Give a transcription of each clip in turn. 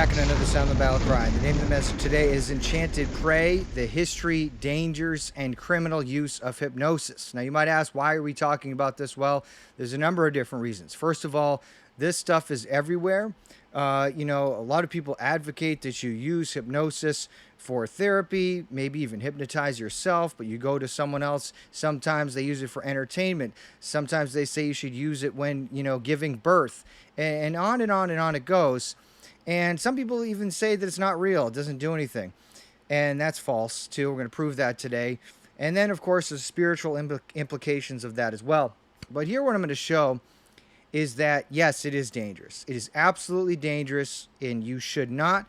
Back in another Sound the Battle Cry. The name of the message today is Enchanted Prey, the history, dangers, and criminal use of hypnosis. Now you might ask, why are we talking about this? Well, there's a number of different reasons. First of all, this stuff is everywhere. A lot of people advocate that you use hypnosis for therapy, maybe even hypnotize yourself, but you go to someone else. Sometimes they use it for entertainment. Sometimes they say you should use it when, giving birth, and on and on and on it goes. And some people even say that it's not real. It doesn't do anything. And that's false, too. We're going to prove that today. And then, of course, the spiritual implications of that as well. But here what I'm going to show is that, yes, it is dangerous. It is absolutely dangerous, and you should not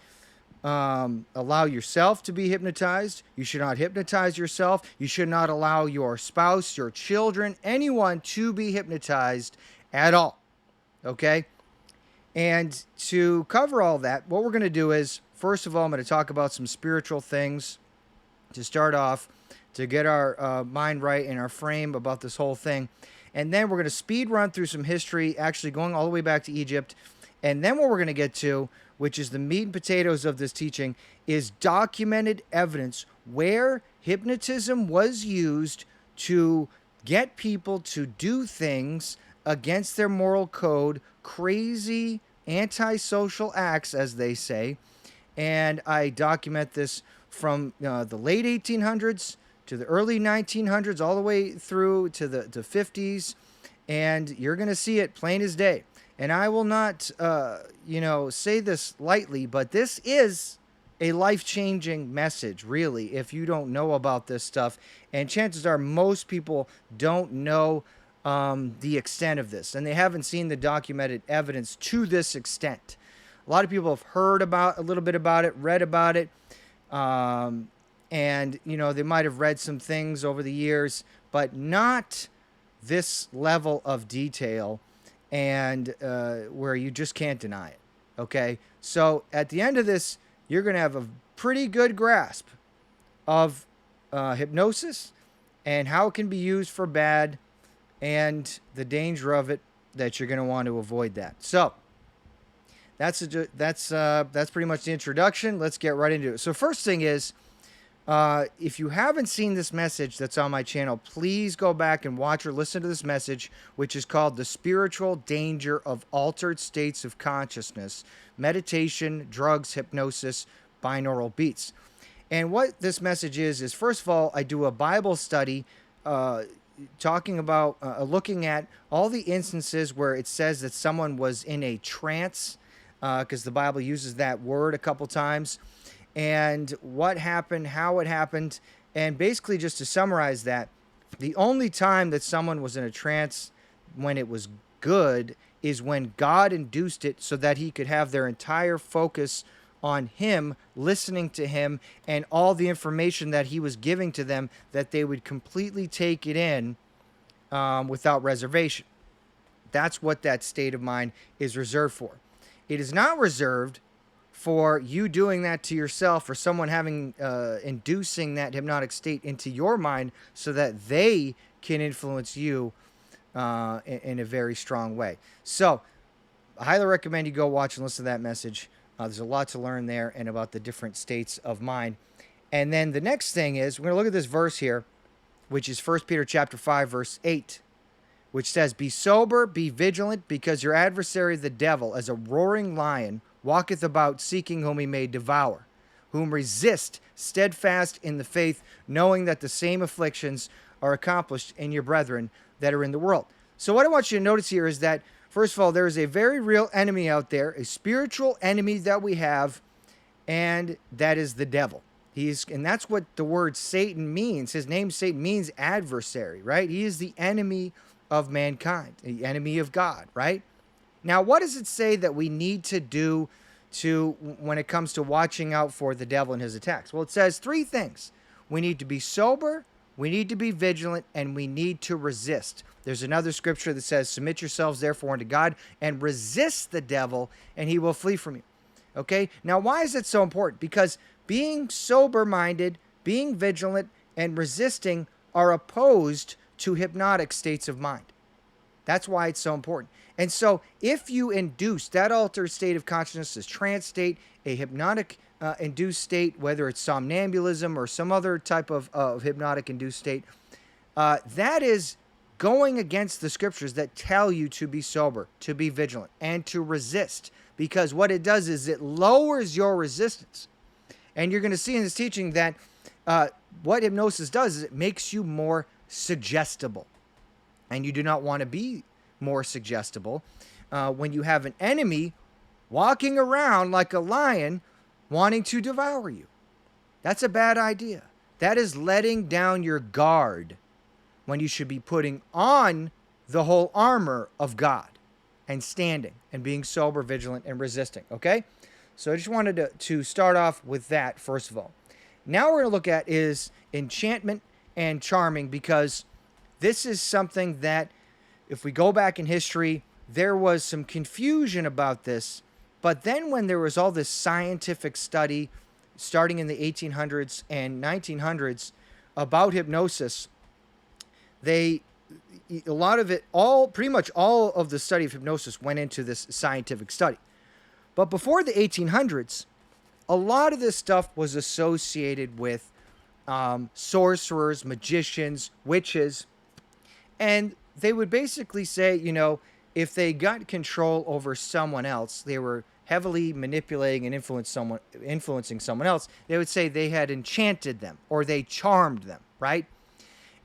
allow yourself to be hypnotized. You should not hypnotize yourself. You should not allow your spouse, your children, anyone to be hypnotized at all. Okay? And to cover all that, what we're going to do is, first of all, I'm going to talk about some spiritual things to start off, to get our mind right and our frame about this whole thing. And then we're going to speed run through some history, actually going all the way back to Egypt. And then what we're going to get to, which is the meat and potatoes of this teaching, is documented evidence where hypnotism was used to get people to do things against their moral code, crazy antisocial acts, as they say. And I document this from the late 1800s to the early 1900s, all the way through to the 50s. And you're going to see it plain as day. And I will not, say this lightly, but this is a life-changing message, really, if you don't know about this stuff. And chances are most people don't know the extent of this, and they haven't seen the documented evidence to this extent. A lot of people have heard about a little bit about it, read about it, and they might have read some things over the years, but not this level of detail, and where you just can't deny it. Okay, so at the end of this, you're going to have a pretty good grasp of hypnosis and how it can be used for bad, and the danger of it, that you're going to want to avoid that. So that's pretty much the introduction. Let's get right into it. So first thing is, if you haven't seen this message that's on my channel, please go back and watch or listen to this message, which is called The Spiritual Danger of Altered States of Consciousness, Meditation, Drugs, Hypnosis, Binaural Beats. And what this message is first of all, I do a Bible study talking about, looking at all the instances where it says that someone was in a trance, because the Bible uses that word a couple times, and what happened, how it happened, and basically just to summarize that, the only time that someone was in a trance when it was good is when God induced it so that he could have their entire focus on him, listening to him, and all the information that he was giving to them, that they would completely take it in without reservation. That's what that state of mind is reserved for. It is not reserved for you doing that to yourself, or someone having inducing that hypnotic state into your mind so that they can influence you in a very strong way. So I highly recommend you go watch and listen to that message. There's a lot to learn there, and about the different states of mind. And then the next thing is, we're going to look at this verse here, which is 1 Peter chapter 5, verse 8, which says, "Be sober, be vigilant, because your adversary the devil, as a roaring lion, walketh about, seeking whom he may devour, whom resist, steadfast in the faith, knowing that the same afflictions are accomplished in your brethren that are in the world." So what I want you to notice here is that, first of all, there is a very real enemy out there, a spiritual enemy that we have, and that is the devil. And that's what the word Satan means. His name, Satan, means adversary, right? He is the enemy of mankind, the enemy of God, right? Now, what does it say that we need to do when it comes to watching out for the devil and his attacks? Well, it says three things. We need to be sober, we need to be vigilant, and we need to resist. There's another scripture that says, "Submit yourselves therefore unto God, and resist the devil, and he will flee from you." Okay? Now, why is it so important? Because being sober-minded, being vigilant, and resisting are opposed to hypnotic states of mind. That's why it's so important. And so if you induce that altered state of consciousness, this trance state, a hypnotic induced state, whether it's somnambulism or some other type of hypnotic induced state, that is going against the scriptures that tell you to be sober, to be vigilant, and to resist. Because what it does is it lowers your resistance. And you're going to see in this teaching that what hypnosis does is it makes you more suggestible. And you do not want to be more suggestible when you have an enemy walking around like a lion wanting to devour you. That's a bad idea. That is letting down your guard when you should be putting on the whole armor of God and standing and being sober, vigilant, and resisting. Okay? So I just wanted to start off with that, first of all. Now we're going to look at is enchantment and charming, because this is something that, if we go back in history, there was some confusion about this. But then when there was all this scientific study starting in the 1800s and 1900s about hypnosis, a lot of it, pretty much all of the study of hypnosis went into this scientific study. But before the 1800s, a lot of this stuff was associated with sorcerers, magicians, witches. And they would basically say, if they got control over someone else, they were heavily manipulating and influencing someone else, they would say they had enchanted them or they charmed them, right?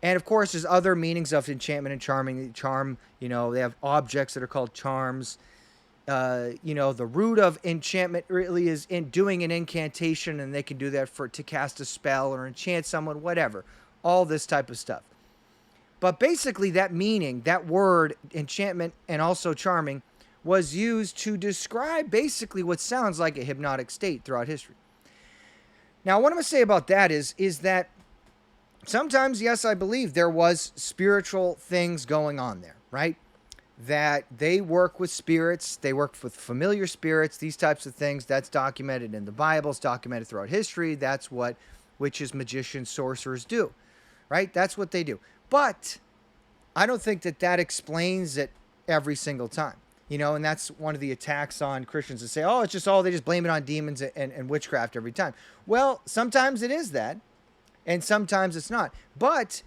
And of course, there's other meanings of enchantment and charming. Charm, they have objects that are called charms. The root of enchantment really is in doing an incantation, and they can do that to cast a spell or enchant someone, whatever. All this type of stuff. But basically that meaning, that word, enchantment and also charming, was used to describe basically what sounds like a hypnotic state throughout history. Now, what I'm going to say about that is that sometimes, yes, I believe there was spiritual things going on there, right? That they work with spirits, they work with familiar spirits, these types of things. That's documented in the Bible, it's documented throughout history. That's what witches, magicians, sorcerers do, right? That's what they do. But I don't think that explains it every single time, and that's one of the attacks on Christians to say, oh, it's just they just blame it on demons and witchcraft every time. Well, sometimes it is that, and sometimes it's not. But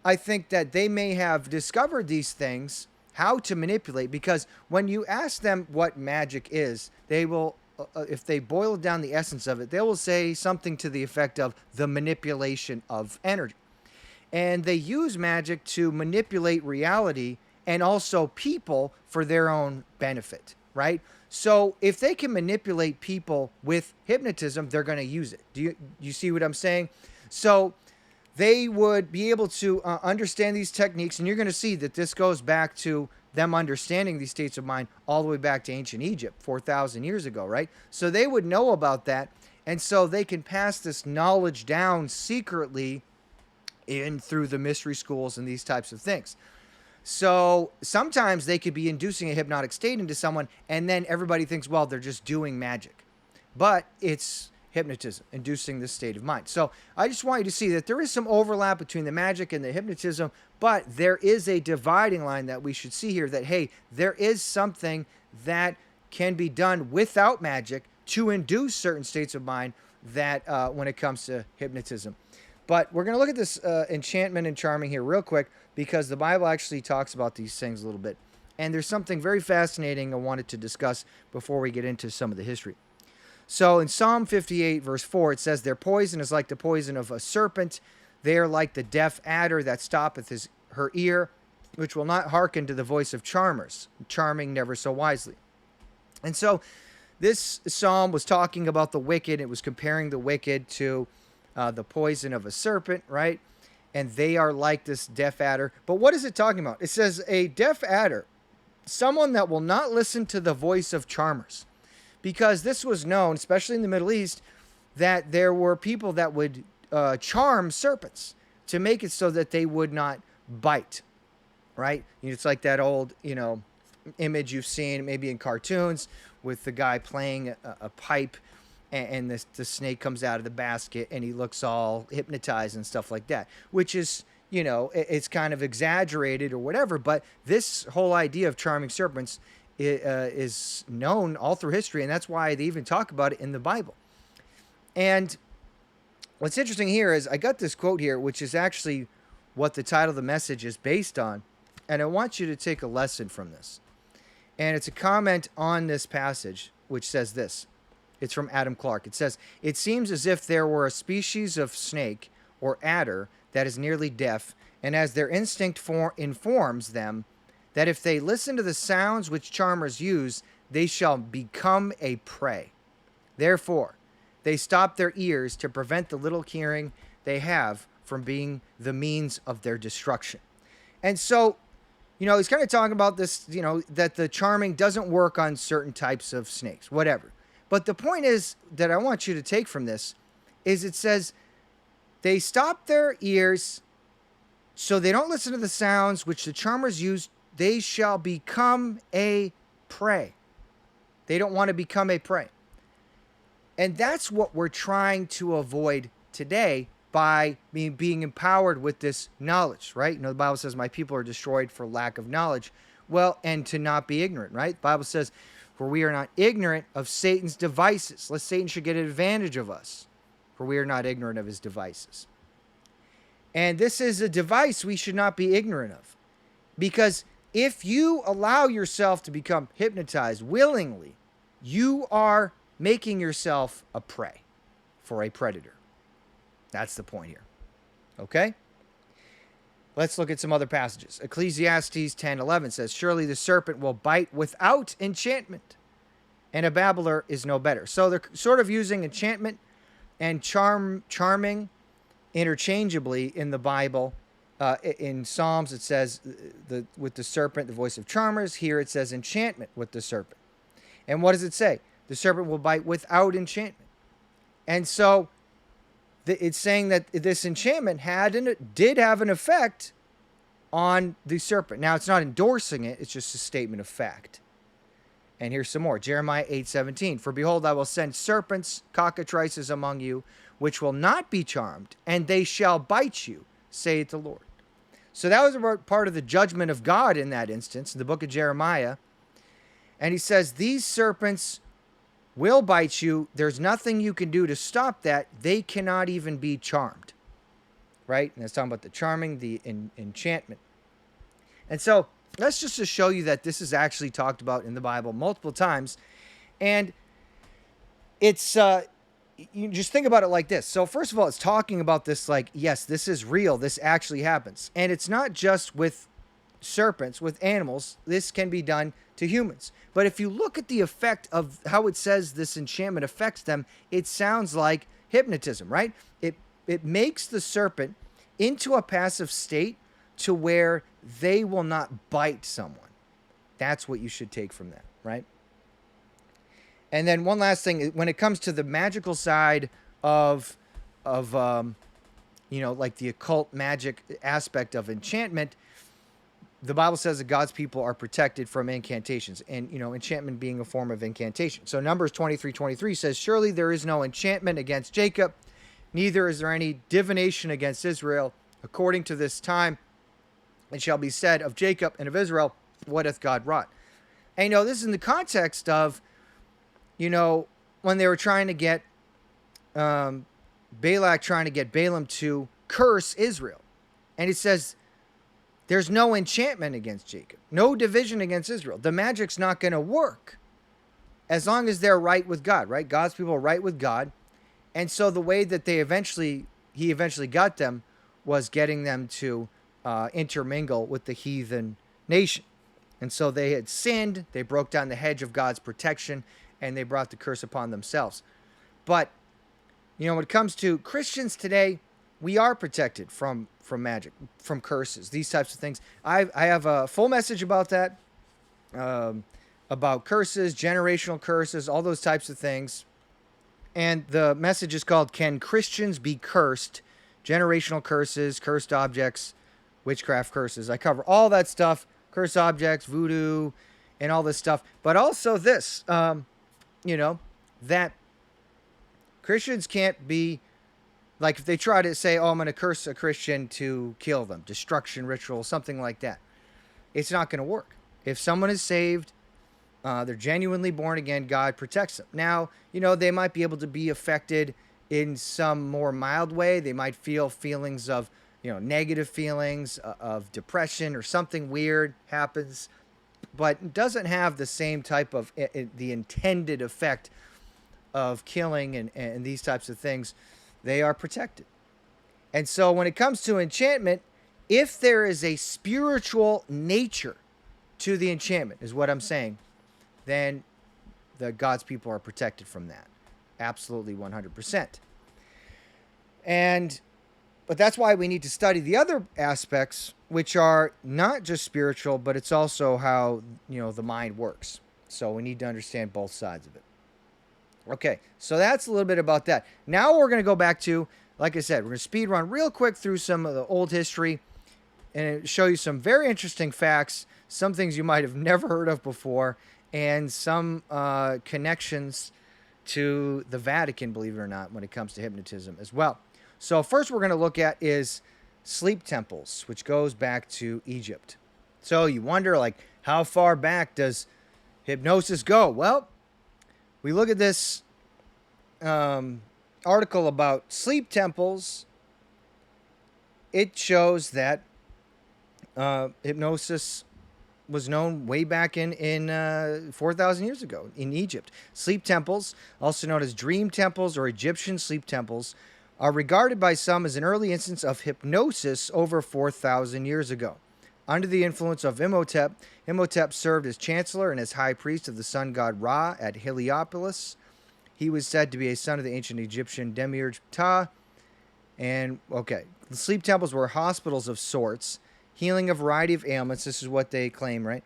I think that they may have discovered these things, how to manipulate, because when you ask them what magic is, they will, if they boil down the essence of it, they will say something to the effect of the manipulation of energy. And they use magic to manipulate reality and also people for their own benefit, right? So if they can manipulate people with hypnotism, they're going to use it. Do you see what I'm saying? So they would be able to understand these techniques, and you're going to see that this goes back to them understanding these states of mind all the way back to ancient Egypt, 4,000 years ago, right? So they would know about that, and so they can pass this knowledge down secretly in through the mystery schools and these types of things. So sometimes they could be inducing a hypnotic state into someone, and then everybody thinks, well, they're just doing magic. But it's hypnotism, inducing this state of mind. So I just want you to see that there is some overlap between the magic and the hypnotism, but there is a dividing line that we should see here that, hey, there is something that can be done without magic to induce certain states of mind that when it comes to hypnotism. But we're going to look at this enchantment and charming here real quick, because the Bible actually talks about these things a little bit. And there's something very fascinating I wanted to discuss before we get into some of the history. So in Psalm 58, verse 4, it says, their poison is like the poison of a serpent. They are like the deaf adder that stoppeth her ear, which will not hearken to the voice of charmers, charming never so wisely. And so this psalm was talking about the wicked. It was comparing the wicked to the poison of a serpent, right? And they are like this deaf adder. But what is it talking about? It says a deaf adder, someone that will not listen to the voice of charmers. Because this was known, especially in the Middle East, that there were people that would charm serpents to make it so that they would not bite, right? It's like that old, image you've seen maybe in cartoons with the guy playing a pipe, and the snake comes out of the basket and he looks all hypnotized and stuff like that, which is, it's kind of exaggerated or whatever. But this whole idea of charming serpents is known all through history, and that's why they even talk about it in the Bible. And what's interesting here is I got this quote here, which is actually what the title of the message is based on. And I want you to take a lesson from this. And it's a comment on this passage, which says this. It's from Adam Clark. It says, "It seems as if there were a species of snake or adder that is nearly deaf, and as their instinct informs them that if they listen to the sounds which charmers use, they shall become a prey. Therefore, they stop their ears to prevent the little hearing they have from being the means of their destruction." And so, he's kind of talking about this, that the charming doesn't work on certain types of snakes, whatever. But the point is that I want you to take from this is it says they stop their ears so they don't listen to the sounds which the charmers use. They shall become a prey. They don't want to become a prey. And that's what we're trying to avoid today by being empowered with this knowledge, right? The Bible says, "My people are destroyed for lack of knowledge." Well, and to not be ignorant, right? The Bible says, "For we are not ignorant of Satan's devices," lest Satan should get advantage of us. For we are not ignorant of his devices. And this is a device we should not be ignorant of. Because if you allow yourself to become hypnotized willingly, you are making yourself a prey for a predator. That's the point here. Okay? Let's look at some other passages. Ecclesiastes 10:11 says, "Surely the serpent will bite without enchantment, and a babbler is no better." So they're sort of using enchantment and charming interchangeably in the Bible. In Psalms, it says with the serpent, the voice of charmers. Here it says enchantment with the serpent. And what does it say? The serpent will bite without enchantment. And so it's saying that this enchantment did have an effect on the serpent. Now, it's not endorsing it. It's just a statement of fact. And here's some more. Jeremiah 8:17. "For behold, I will send serpents, cockatrices among you, which will not be charmed, and they shall bite you, saith the Lord." So that was part of the judgment of God in that instance, in the book of Jeremiah. And he says, these serpents will bite you. There's nothing you can do to stop that. They cannot even be charmed. Right? And that's talking about the charming, the enchantment. And so that's just to show you that this is actually talked about in the Bible multiple times. And it's, you just think about it like this. So first of all, it's talking about this like, yes, this is real. This actually happens. And it's not just with serpents, with animals. This can be done to humans. But if you look at the effect of how it says this enchantment affects them, it sounds like hypnotism, right? It makes the serpent into a passive state to where they will not bite someone. That's what you should take from that, right? And then one last thing, when it comes to the magical side of like the occult magic aspect of enchantment, the Bible says that God's people are protected from incantations, and enchantment being a form of incantation. So Numbers 23:23 says, "Surely there is no enchantment against Jacob, neither is there any divination against Israel. According to this time, it shall be said of Jacob and of Israel, what hath God wrought?" And this is in the context of, when they were trying to get Balak trying to get Balaam to curse Israel. And it says, there's no enchantment against Jacob, no division against Israel. The magic's not going to work as long as they're right with God, right? God's people are right with God. And so the way that he eventually got them was getting them to intermingle with the heathen nation. And so they had sinned, they broke down the hedge of God's protection, and they brought the curse upon themselves. But, when it comes to Christians today, we are protected from magic, from curses, these types of things. I have a full message about that, about curses, generational curses, all those types of things. And the message is called, "Can Christians Be Cursed? Generational Curses, Cursed Objects, Witchcraft Curses." I cover all that stuff, cursed objects, voodoo, and all this stuff. But also this, that Christians can't be Like if they try to say, oh, I'm going to curse a Christian to kill them, destruction ritual, something like that, it's not going to work. If someone is saved, they're genuinely born again, God protects them. Now, they might be able to be affected in some more mild way. They might feel feelings of, negative feelings of depression or something weird happens, but it doesn't have the same type of the intended effect of killing and these types of things. They are protected. And so when it comes to enchantment, if there is a spiritual nature to the enchantment, is what I'm saying, then the God's people are protected from that. Absolutely 100%. But that's why we need to study the other aspects, which are not just spiritual, but it's also how, the mind works. So we need to understand both sides of it. Okay, so that's a little bit about that. Now we're going to go back to, like I said, we're going to speed run real quick through some of the old history and show you some very interesting facts, some things you might have never heard of before, and some connections to the Vatican, believe it or not, when it comes to hypnotism as well. So first we're going to look at is sleep temples, which goes back to Egypt. So you wonder, like, how far back does hypnosis go? Well, we look at this article about sleep temples. It shows that hypnosis was known way back in 4,000 years ago in Egypt. Sleep temples, also known as dream temples or Egyptian sleep temples, are regarded by some as an early instance of hypnosis over 4,000 years ago. Under the influence of Imhotep, Imhotep served as chancellor and as high priest of the sun god Ra at Heliopolis. He was said to be a son of the ancient Egyptian demiurge Ptah. And, the sleep temples were hospitals of sorts, healing a variety of ailments. This is what they claim, right?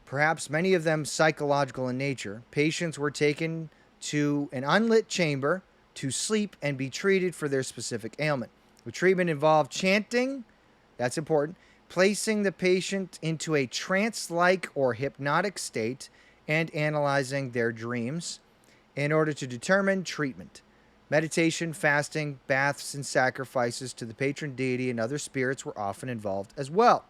Perhaps many of them psychological in nature. Patients were taken to an unlit chamber to sleep and be treated for their specific ailment. The treatment involved chanting, that's important, placing the patient into a trance-like or hypnotic state, and analyzing their dreams in order to determine treatment. Meditation, fasting, baths, and sacrifices to the patron deity and other spirits were often involved as well.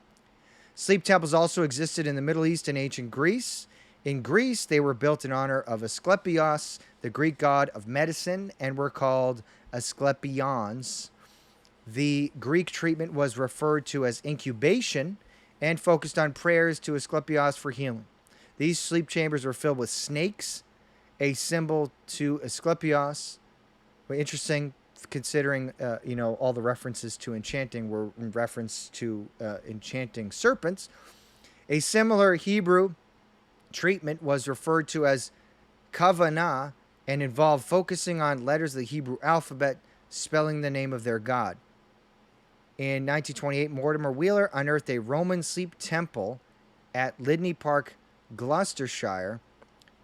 Sleep temples also existed in the Middle East and ancient Greece. In Greece, they were built in honor of Asclepios, the Greek god of medicine, and were called Asclepions. The Greek treatment was referred to as incubation and focused on prayers to Asclepios for healing. These sleep chambers were filled with snakes, a symbol to Asclepios. Interesting, considering all the references to enchanting were in reference to enchanting serpents. A similar Hebrew treatment was referred to as kavanah and involved focusing on letters of the Hebrew alphabet, spelling the name of their god. In 1928, Mortimer Wheeler unearthed a Roman sleep temple at Lydney Park, Gloucestershire,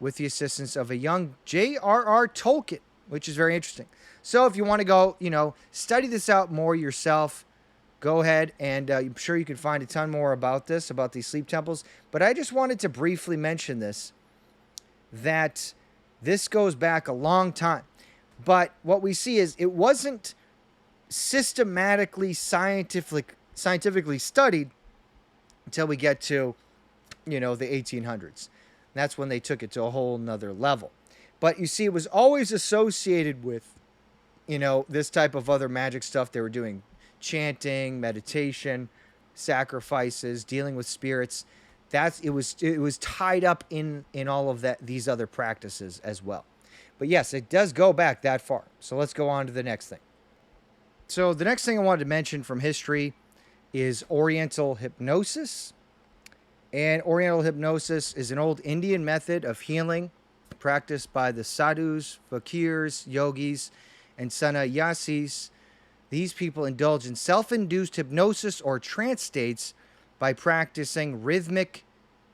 with the assistance of a young J.R.R. Tolkien, which is very interesting. So if you want to go, study this out more yourself, go ahead, and I'm sure you can find a ton more about this, about these sleep temples. But I just wanted to briefly mention this, that this goes back a long time. But what we see is it wasn't systematically, scientifically studied until we get to, the 1800s. That's when they took it to a whole nother level. But you see, it was always associated with, this type of other magic stuff. They were doing chanting, meditation, sacrifices, dealing with spirits. It was tied up in all of these other practices as well. But yes, it does go back that far. So let's go on to the next thing. So the next thing I wanted to mention from history is Oriental hypnosis. And Oriental hypnosis is an old Indian method of healing practiced by the sadhus, fakirs, yogis, and sannyasis. These people indulge in self-induced hypnosis or trance states by practicing rhythmic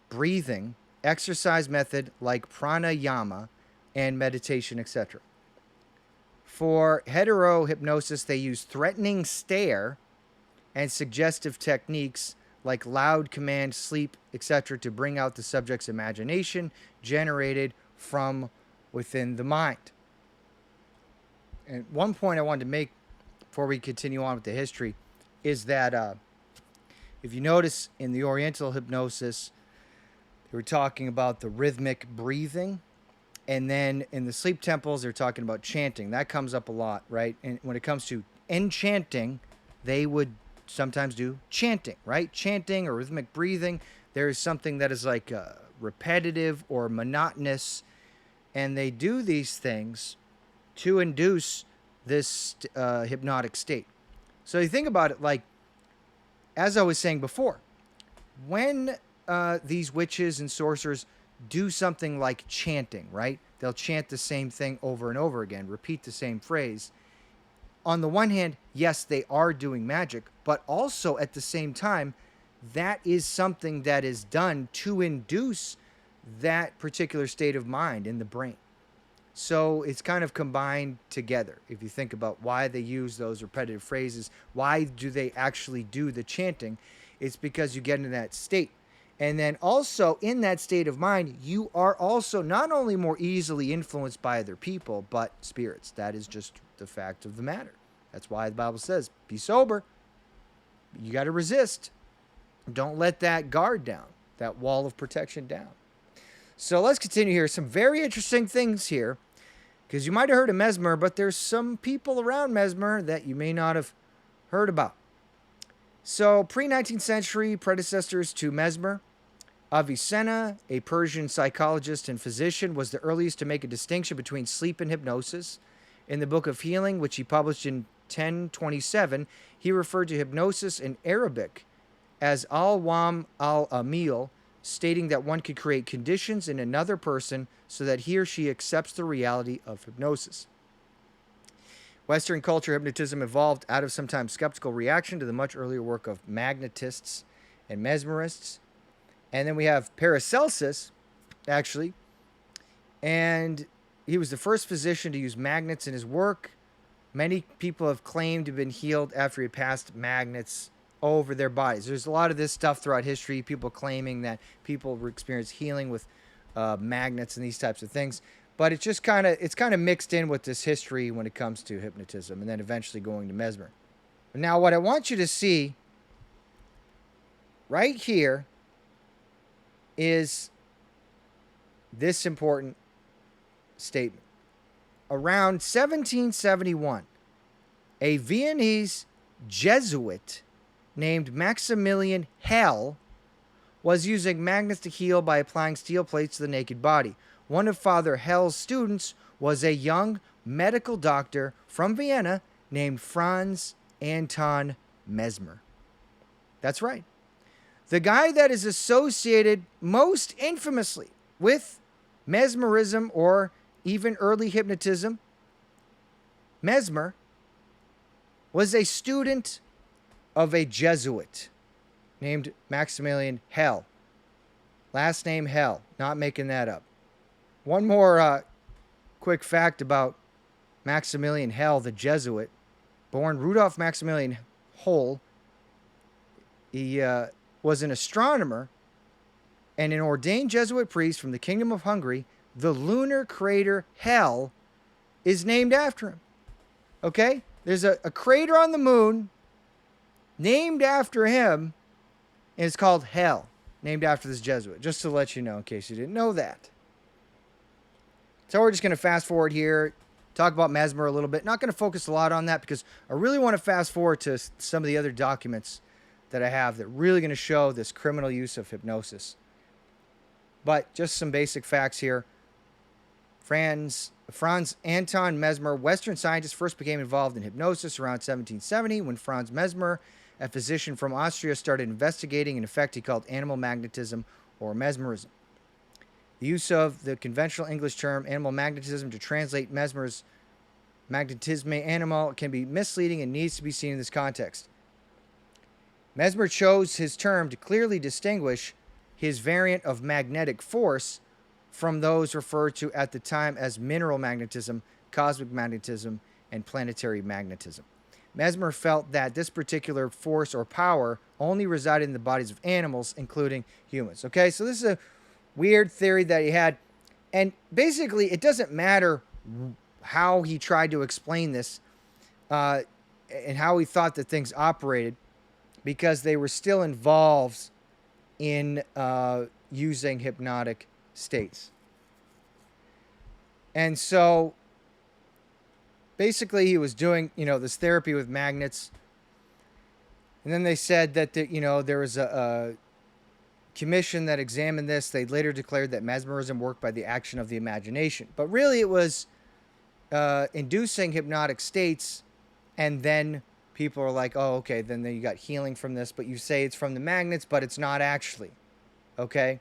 breathing, exercise method like pranayama, and meditation, etc. For hetero-hypnosis, they use threatening stare and suggestive techniques like loud command, sleep, etc. to bring out the subject's imagination generated from within the mind. And one point I wanted to make before we continue on with the history, is that if you notice in the Oriental hypnosis, they were talking about the rhythmic breathing. And then in the sleep temples, they're talking about chanting. That comes up a lot, right? And when it comes to enchanting, they would sometimes do chanting, right? Chanting or rhythmic breathing. There is something that is like repetitive or monotonous. And they do these things to induce this hypnotic state. So you think about it like, as I was saying before, when these witches and sorcerers do something like chanting, right? They'll chant the same thing over and over again, repeat the same phrase. On the one hand, yes, they are doing magic, but also at the same time, that is something that is done to induce that particular state of mind in the brain. So it's kind of combined together. If you think about why they use those repetitive phrases, why do they actually do the chanting? It's because you get into that state. And then also in that state of mind, you are also not only more easily influenced by other people, but spirits. That is just the fact of the matter. That's why the Bible says, be sober. You got to resist. Don't let that guard down, that wall of protection down. So let's continue here. Some very interesting things here, because you might have heard of Mesmer, but there's some people around Mesmer that you may not have heard about. So pre-19th century predecessors to Mesmer, Avicenna, a Persian psychologist and physician, was the earliest to make a distinction between sleep and hypnosis. In the Book of Healing, which he published in 1027, he referred to hypnosis in Arabic as al-wam al-amil, stating that one could create conditions in another person so that he or she accepts the reality of hypnosis. Western culture hypnotism evolved out of sometimes skeptical reaction to the much earlier work of magnetists and mesmerists. And then we have Paracelsus, actually, and he was the first physician to use magnets in his work. Many people have claimed to have been healed after he passed magnets over their bodies. There's a lot of this stuff throughout history, people claiming that people experience healing with magnets and these types of things. But it's just kind of mixed in with this history when it comes to hypnotism, and then eventually going to Mesmer. Now, what I want you to see right here is this important statement. Around 1771, a Viennese Jesuit named Maximilian Hell was using magnets to heal by applying steel plates to the naked body. One of Father Hell's students was a young medical doctor from Vienna named Franz Anton Mesmer. That's right. The guy that is associated most infamously with mesmerism or even early hypnotism, Mesmer, was a student of a Jesuit named Maximilian Hell. Last name Hell, not making that up. One more quick fact about Maximilian Hell, the Jesuit, born Rudolf Maximilian Holl. He was an astronomer and an ordained Jesuit priest from the Kingdom of Hungary. The lunar crater Hell is named after him. Okay? There's a crater on the moon named after him, and it's called Hell, named after this Jesuit, just to let you know in case you didn't know that. So we're just going to fast forward here, talk about Mesmer a little bit. Not going to focus a lot on that because I really want to fast forward to some of the other documents that I have that are really going to show this criminal use of hypnosis. But just some basic facts here. Franz Anton Mesmer, Western scientist, first became involved in hypnosis around 1770 when Franz Mesmer, a physician from Austria, started investigating an effect he called animal magnetism or mesmerism. The use of the conventional English term animal magnetism to translate Mesmer's magnetisme animal can be misleading and needs to be seen in this context. Mesmer chose his term to clearly distinguish his variant of magnetic force from those referred to at the time as mineral magnetism, cosmic magnetism, and planetary magnetism. Mesmer felt that this particular force or power only resided in the bodies of animals, including humans. Okay, so this is a weird theory that he had. And basically, it doesn't matter how he tried to explain this. and how he thought that things operated, because they were still involved in using hypnotic states. And so basically he was doing, this therapy with magnets. And then they said that, there was a commission that examined this. They later declared that mesmerism worked by the action of the imagination. But really it was inducing hypnotic states, and then people are like, oh, okay, then you got healing from this, but you say it's from the magnets, but it's not actually. Okay?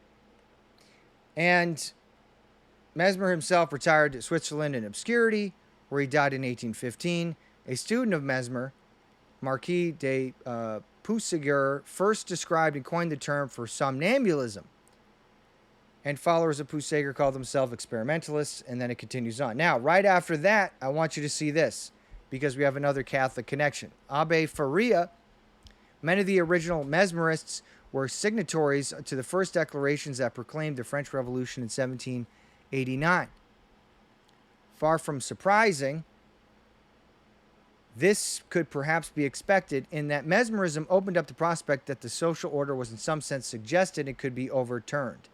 And Mesmer himself retired to Switzerland in obscurity, where he died in 1815. A student of Mesmer, Marquis de Puysegur, first described and coined the term for somnambulism. And followers of Puysegur called themselves experimentalists, and then it continues on. Now, right after that, I want you to see this, because we have another Catholic connection. Abbe Faria, many of the original mesmerists were signatories to the first declarations that proclaimed the French Revolution in 1789. Far from surprising, this could perhaps be expected in that mesmerism opened up the prospect that the social order was in some sense suggested and could be overturned.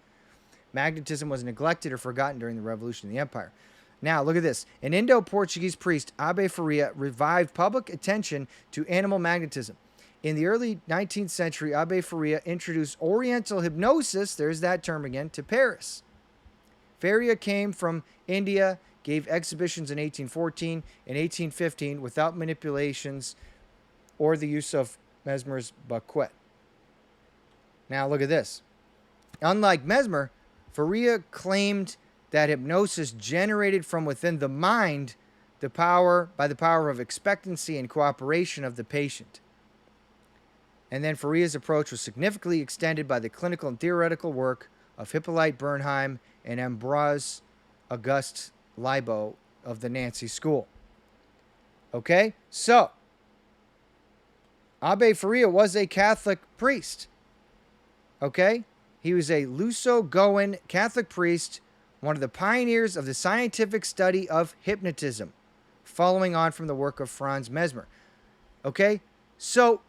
Magnetism was neglected or forgotten during the revolution of the empire. Now, look at this. An Indo-Portuguese priest, Abbe Faria, revived public attention to animal magnetism. In the early 19th century, Abbe Faria introduced Oriental hypnosis, there's that term again, to Paris. Faria came from India, gave exhibitions in 1814 and 1815 without manipulations or the use of Mesmer's baquet. Now, look at this. Unlike Mesmer, Faria claimed that hypnosis generated from within the mind by the power of expectancy and cooperation of the patient. And then Faria's approach was significantly extended by the clinical and theoretical work of Hippolyte Bernheim and Ambroise Auguste Libo of the Nancy School. Okay, so Abbe Faria was a Catholic priest. Okay, he was a Luso-Goan Catholic priest, one of the pioneers of the scientific study of hypnotism, following on from the work of Franz Mesmer. Okay, so,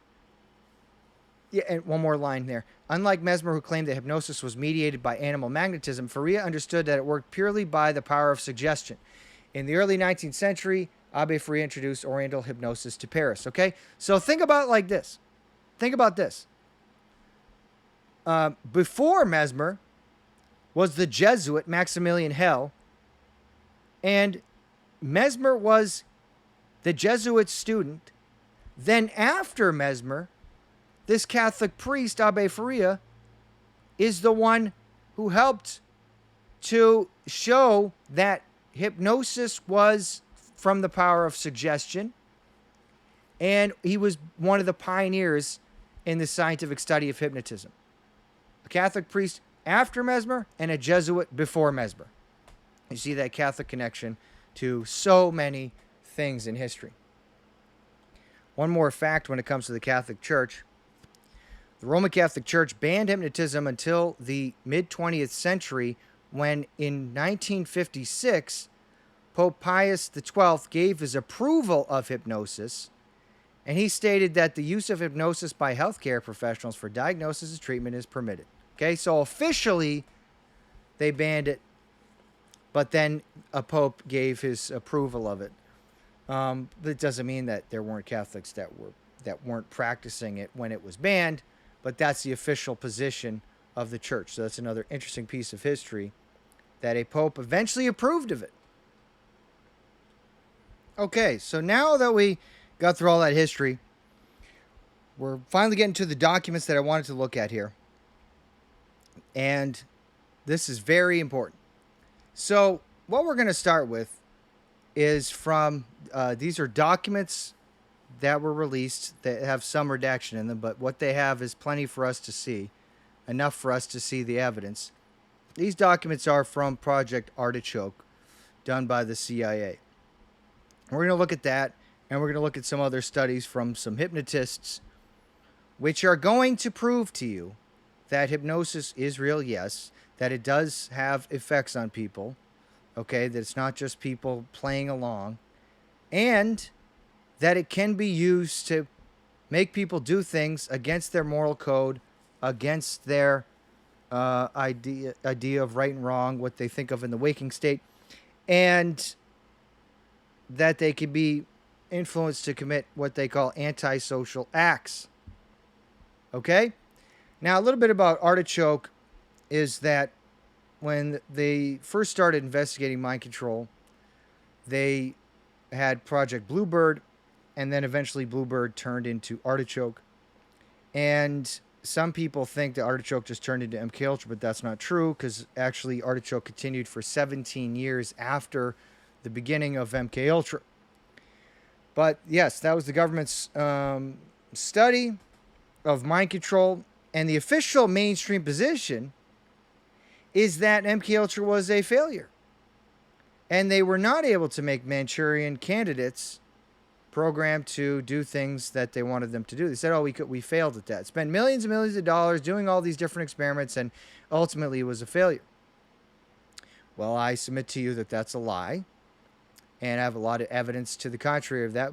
yeah, and one more line there. Unlike Mesmer, who claimed that hypnosis was mediated by animal magnetism, Faria understood that it worked purely by the power of suggestion. In the early 19th century, Abbe Faria introduced Oriental hypnosis to Paris. Okay, so think about it like this. Think about this. Before Mesmer was the Jesuit Maximilian Hell, and Mesmer was the Jesuit student. Then after Mesmer, this Catholic priest, Abbe Faria, is the one who helped to show that hypnosis was from the power of suggestion, and he was one of the pioneers in the scientific study of hypnotism. A Catholic priest after Mesmer and a Jesuit before Mesmer. You see that Catholic connection to so many things in history. One more fact when it comes to the Catholic Church. The Roman Catholic Church banned hypnotism until the mid-20th century, when in 1956, Pope Pius XII gave his approval of hypnosis, and he stated that the use of hypnosis by healthcare professionals for diagnosis and treatment is permitted. Okay, so officially they banned it, but then a pope gave his approval of it. That doesn't mean that there weren't Catholics that weren't practicing it when it was banned, but that's the official position of the church. So that's another interesting piece of history, that a pope eventually approved of it. Okay, so now that we got through all that history, we're finally getting to the documents that I wanted to look at here. And this is very important. So what we're going to start with is from, these are documents that were released that have some redaction in them, but what they have is plenty for us to see, enough for us to see the evidence. These documents are from Project Artichoke, done by the CIA. We're going to look at that, and we're going to look at some other studies from some hypnotists, which are going to prove to you that hypnosis is real, yes, that it does have effects on people, okay, that it's not just people playing along, and that it can be used to make people do things against their moral code, against their idea of right and wrong, what they think of in the waking state, and that they can be influenced to commit what they call antisocial acts. Okay? Now, a little bit about Artichoke is that when they first started investigating mind control, they had Project Bluebird, and then eventually Bluebird turned into Artichoke. And some people think that Artichoke just turned into MKUltra, but that's not true, because actually Artichoke continued for 17 years after the beginning of MKUltra. But yes, that was the government's study of mind control, and the official mainstream position is that MKUltra was a failure. And they were not able to make Manchurian candidates programmed to do things that they wanted them to do. They said, oh, we failed at that. Spent millions and millions of dollars doing all these different experiments, and ultimately it was a failure. Well, I submit to you that that's a lie, and I have a lot of evidence to the contrary of that.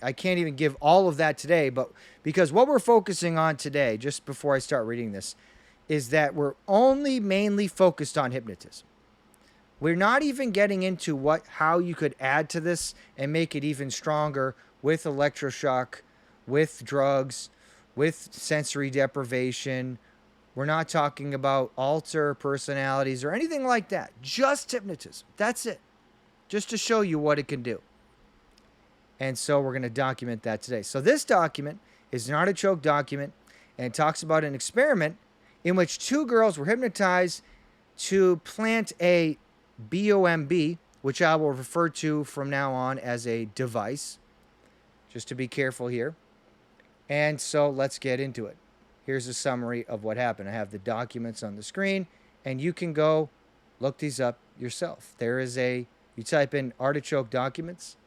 I can't even give all of that today, but because what we're focusing on today, just before I start reading this, is that we're only mainly focused on hypnotism. We're not even getting into how you could add to this and make it even stronger with electroshock, with drugs, with sensory deprivation. We're not talking about alter personalities or anything like that. Just hypnotism. That's it. Just to show you what it can do. And so we're going to document that today. So this document is an Artichoke document, and it talks about an experiment in which two girls were hypnotized to plant a BOMB, which I will refer to from now on as a device, just to be careful here. And so let's get into it. Here's a summary of what happened. I have the documents on the screen, and you can go look these up yourself. You type in Artichoke documents,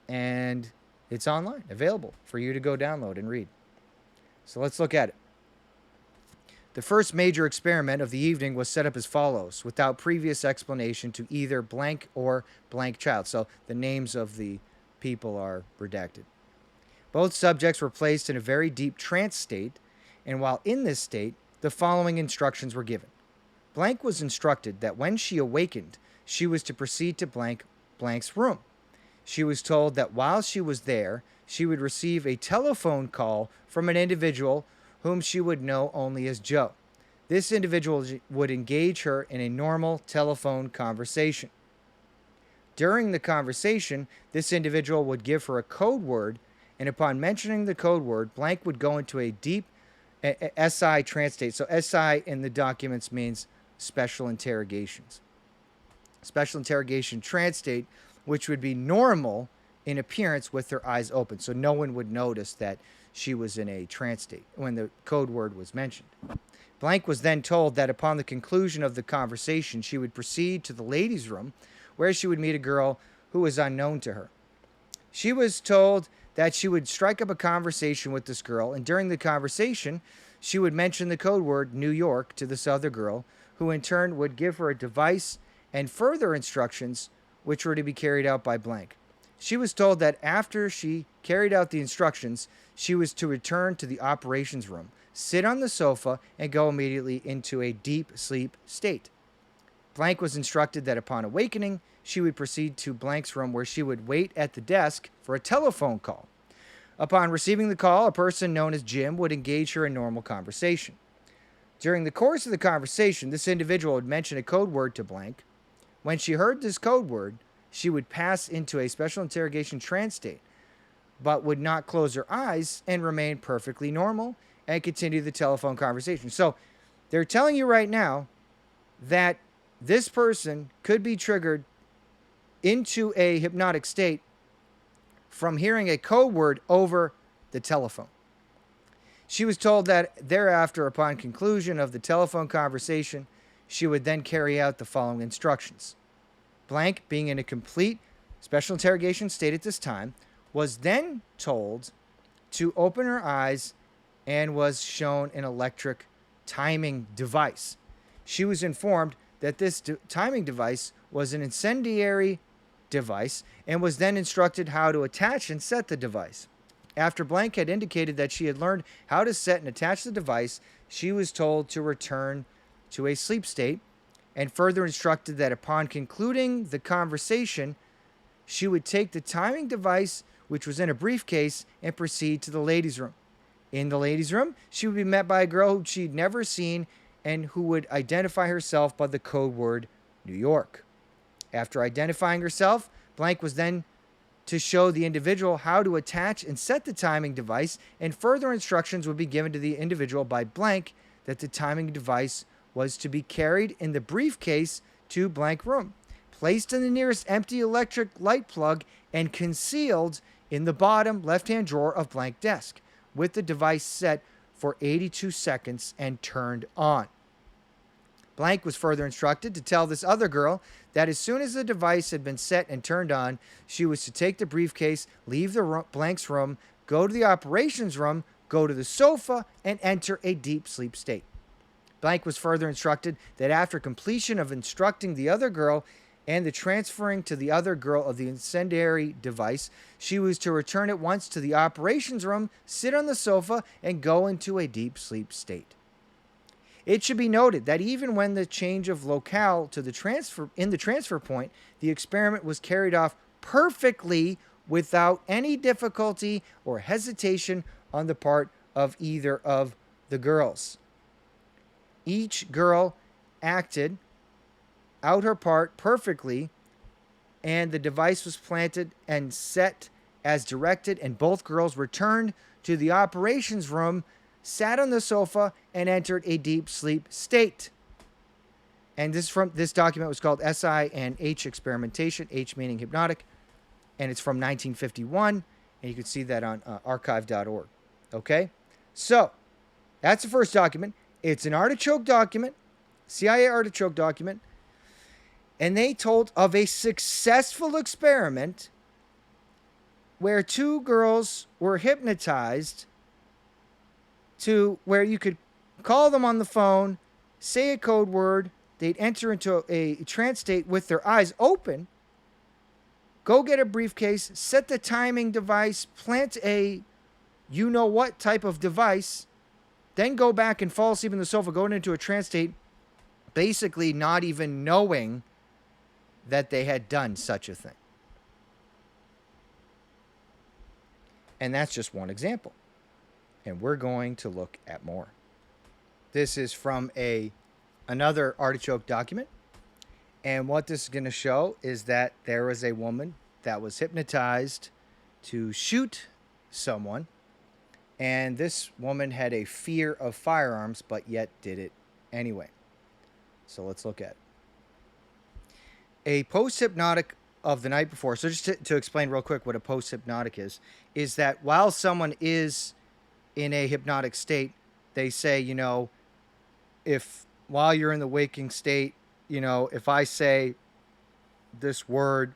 and it's online, available for you to go download and read. So let's look at it. The first major experiment of the evening was set up as follows, without previous explanation to either blank or blank child. So the names of the people are redacted. Both subjects were placed in a very deep trance state, and while in this state, the following instructions were given. Blank was instructed that when she awakened, she was to proceed to blank's room. She was told that while she was there, she would receive a telephone call from an individual whom she would know only as Joe. This individual would engage her in a normal telephone conversation. During the conversation, this individual would give her a code word, and upon mentioning the code word, blank would go into a deep SI trance state. So SI in the documents means special interrogations. Special interrogation trance state, which would be normal in appearance with her eyes open. So no one would notice that she was in a trance state when the code word was mentioned. Blank was then told that upon the conclusion of the conversation, she would proceed to the ladies' room, where she would meet a girl who was unknown to her. She was told that she would strike up a conversation with this girl, and during the conversation, she would mention the code word New York to this other girl, who in turn would give her a device and further instructions, which were to be carried out by blank. She was told that after she carried out the instructions, she was to return to the operations room, sit on the sofa, and go immediately into a deep sleep state. Blank was instructed that upon awakening, she would proceed to blank's room, where she would wait at the desk for a telephone call. Upon receiving the call, a person known as Jim would engage her in normal conversation. During the course of the conversation, this individual would mention a code word to blank. When she heard this code word, she would pass into a special interrogation trance state, but would not close her eyes and remain perfectly normal and continue the telephone conversation. So they're telling you right now that this person could be triggered into a hypnotic state from hearing a code word over the telephone. She was told that thereafter, upon conclusion of the telephone conversation, she would then carry out the following instructions. Blank, being in a complete special interrogation state at this time, was then told to open her eyes and was shown an electric timing device. She was informed that this timing device was an incendiary device and was then instructed how to attach and set the device. After blank had indicated that she had learned how to set and attach the device, she was told to return to a sleep state and further instructed that upon concluding the conversation, she would take the timing device, which was in a briefcase, and proceed to the ladies' room. In the ladies' room, she would be met by a girl who she'd never seen and who would identify herself by the code word New York. After identifying herself, blank was then to show the individual how to attach and set the timing device, and further instructions would be given to the individual by blank that the timing device was to be carried in the briefcase to blank room, placed in the nearest empty electric light plug, and concealed in the bottom left-hand drawer of blank desk, with the device set for 82 seconds and turned on. Blank was further instructed to tell this other girl that as soon as the device had been set and turned on, she was to take the briefcase, leave the blank's room, go to the operations room, go to the sofa, and enter a deep sleep state. Blank was further instructed that after completion of instructing the other girl and the transferring to the other girl of the incendiary device, she was to return at once to the operations room, sit on the sofa, and go into a deep sleep state. It should be noted that even when the change of locale to the transfer point, the experiment was carried off perfectly without any difficulty or hesitation on the part of either of the girls. Each girl acted out her part perfectly, and the device was planted and set as directed, and both girls returned to the operations room, sat on the sofa, and entered a deep sleep state. And this document was called SI and H experimentation, H meaning hypnotic, and it's from 1951, and you can see that on archive.org. Okay? So, that's the first document. It's an artichoke document, CIA artichoke document, and they told of a successful experiment where two girls were hypnotized to where you could call them on the phone, say a code word, they'd enter into a trance state with their eyes open, go get a briefcase, set the timing device, plant a you-know-what type of device, then go back and fall asleep in the sofa, going into a trance state, basically not even knowing that they had done such a thing. And that's just one example. And we're going to look at more. This is from another artichoke document. And what this is going to show is that there was a woman that was hypnotized to shoot someone. And this woman had a fear of firearms, but yet did it anyway. So let's look at it. A post-hypnotic of the night before. So just to explain real quick what a post-hypnotic is that while someone is in a hypnotic state, they say, if while you're in the waking state, if I say this word,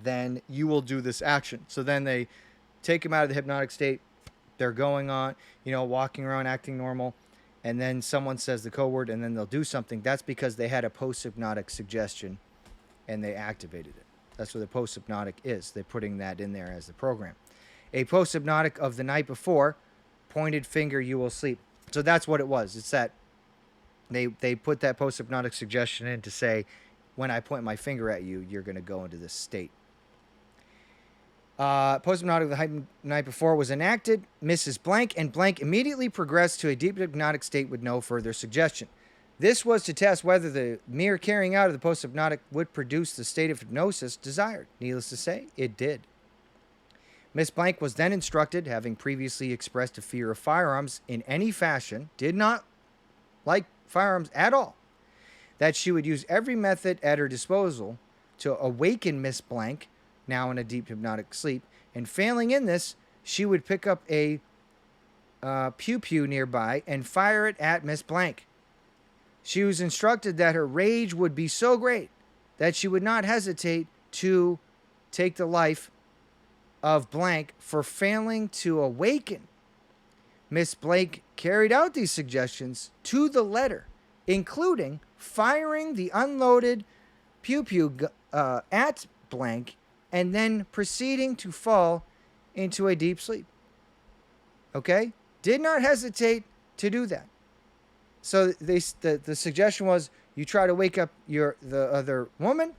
then you will do this action. So then they take them out of the hypnotic state. They're going on, walking around, acting normal. And then someone says the code word and then they'll do something. That's because they had a post-hypnotic suggestion and they activated it. That's what the post-hypnotic is. They're putting that in there as the program. A post-hypnotic of the night before, pointed finger, you will sleep. So that's what it was. It's that they put that post-hypnotic suggestion in to say, when I point my finger at you, you're going to go into this state. Post-hypnotic of the night before was enacted. Mrs. Blank and Blank immediately progressed to a deep hypnotic state with no further suggestion. This was to test whether the mere carrying out of the post-hypnotic would produce the state of hypnosis desired. Needless to say, it did. Miss Blank was then instructed, having previously expressed a fear of firearms in any fashion, did not like firearms at all, that she would use every method at her disposal to awaken Miss Blank, now in a deep hypnotic sleep, and failing in this, she would pick up a pew-pew nearby and fire it at Miss Blank. She was instructed that her rage would be so great that she would not hesitate to take the life of Blank for failing to awaken. Miss Blank carried out these suggestions to the letter, including firing the unloaded pew-pew at blank and then proceeding to fall into a deep sleep. Okay? Did not hesitate to do that. So the suggestion was you try to wake up the other woman.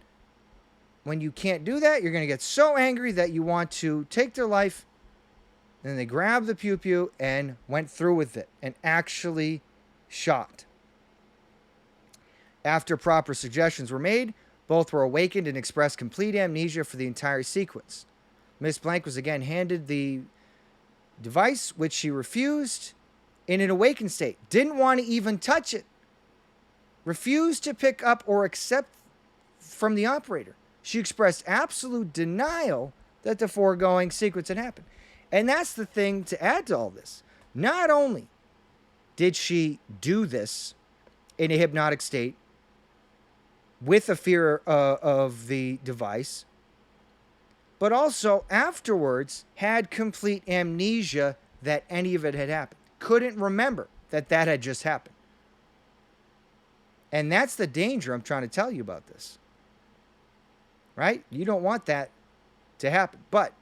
When you can't do that, you're going to get so angry that you want to take their life. And then they grabbed the pew-pew and went through with it and actually shot. After proper suggestions were made, both were awakened and expressed complete amnesia for the entire sequence. Miss Blank was again handed the device, which she refused in an awakened state. Didn't want to even touch it. Refused to pick up or accept from the operator. She expressed absolute denial that the foregoing sequence had happened. And that's the thing to add to all this. Not only did she do this in a hypnotic state with a fear of the device, but also afterwards had complete amnesia that any of it had happened. Couldn't remember that had just happened. And that's the danger I'm trying to tell you about this. Right? You don't want that to happen. But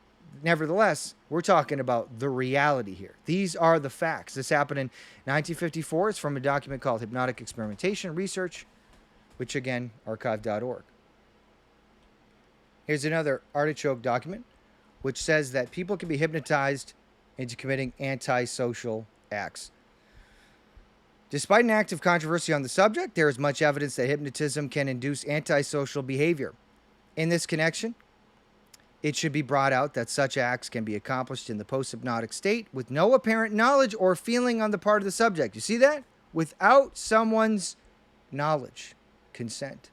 nevertheless, we're talking about the reality here. These are the facts. This happened in 1954. It's from a document called Hypnotic Experimentation Research, which again, archive.org. Here's another Artichoke document, which says that people can be hypnotized into committing antisocial acts. Despite an active controversy on the subject, there is much evidence that hypnotism can induce antisocial behavior. In this connection, it should be brought out that such acts can be accomplished in the post-hypnotic state with no apparent knowledge or feeling on the part of the subject. You see that? Without someone's knowledge, consent.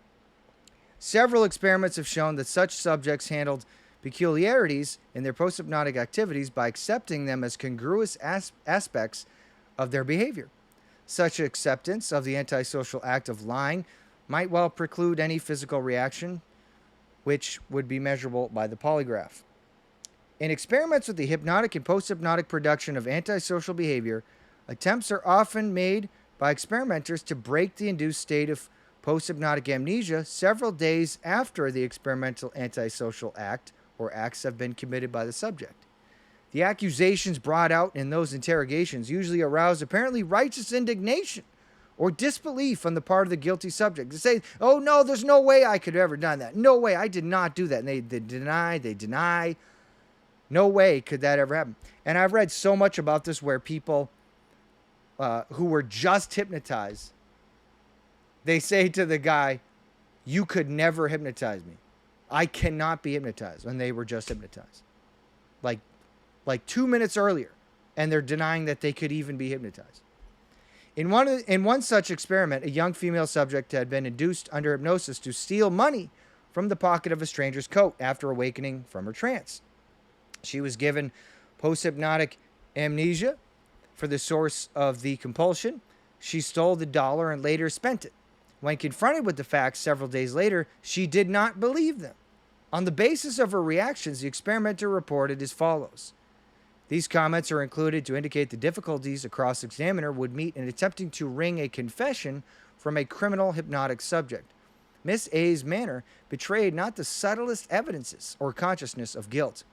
Several experiments have shown that such subjects handled peculiarities in their post-hypnotic activities by accepting them as congruous aspects of their behavior. Such acceptance of the antisocial act of lying might well preclude any physical reaction, which would be measurable by the polygraph. In experiments with the hypnotic and post-hypnotic production of antisocial behavior, attempts are often made by experimenters to break the induced state of post-hypnotic amnesia several days after the experimental antisocial act or acts have been committed by the subject. The accusations brought out in those interrogations usually arouse apparently righteous indignation or disbelief on the part of the guilty subject. They say, oh no, there's no way I could have ever done that. No way, I did not do that. And they deny. No way could that ever happen. And I've read so much about this where people who were just hypnotized, they say to the guy, you could never hypnotize me. I cannot be hypnotized, when they were just hypnotized. Like 2 minutes earlier, and they're denying that they could even be hypnotized. In one such experiment, a young female subject had been induced under hypnosis to steal money from the pocket of a stranger's coat after awakening from her trance. She was given post-hypnotic amnesia for the source of the compulsion. She stole the dollar and later spent it. When confronted with the facts several days later, she did not believe them. On the basis of her reactions, the experimenter reported as follows. These comments are included to indicate the difficulties a cross-examiner would meet in attempting to wring a confession from a criminal hypnotic subject. Miss A's manner betrayed not the subtlest evidences or consciousness of guilt.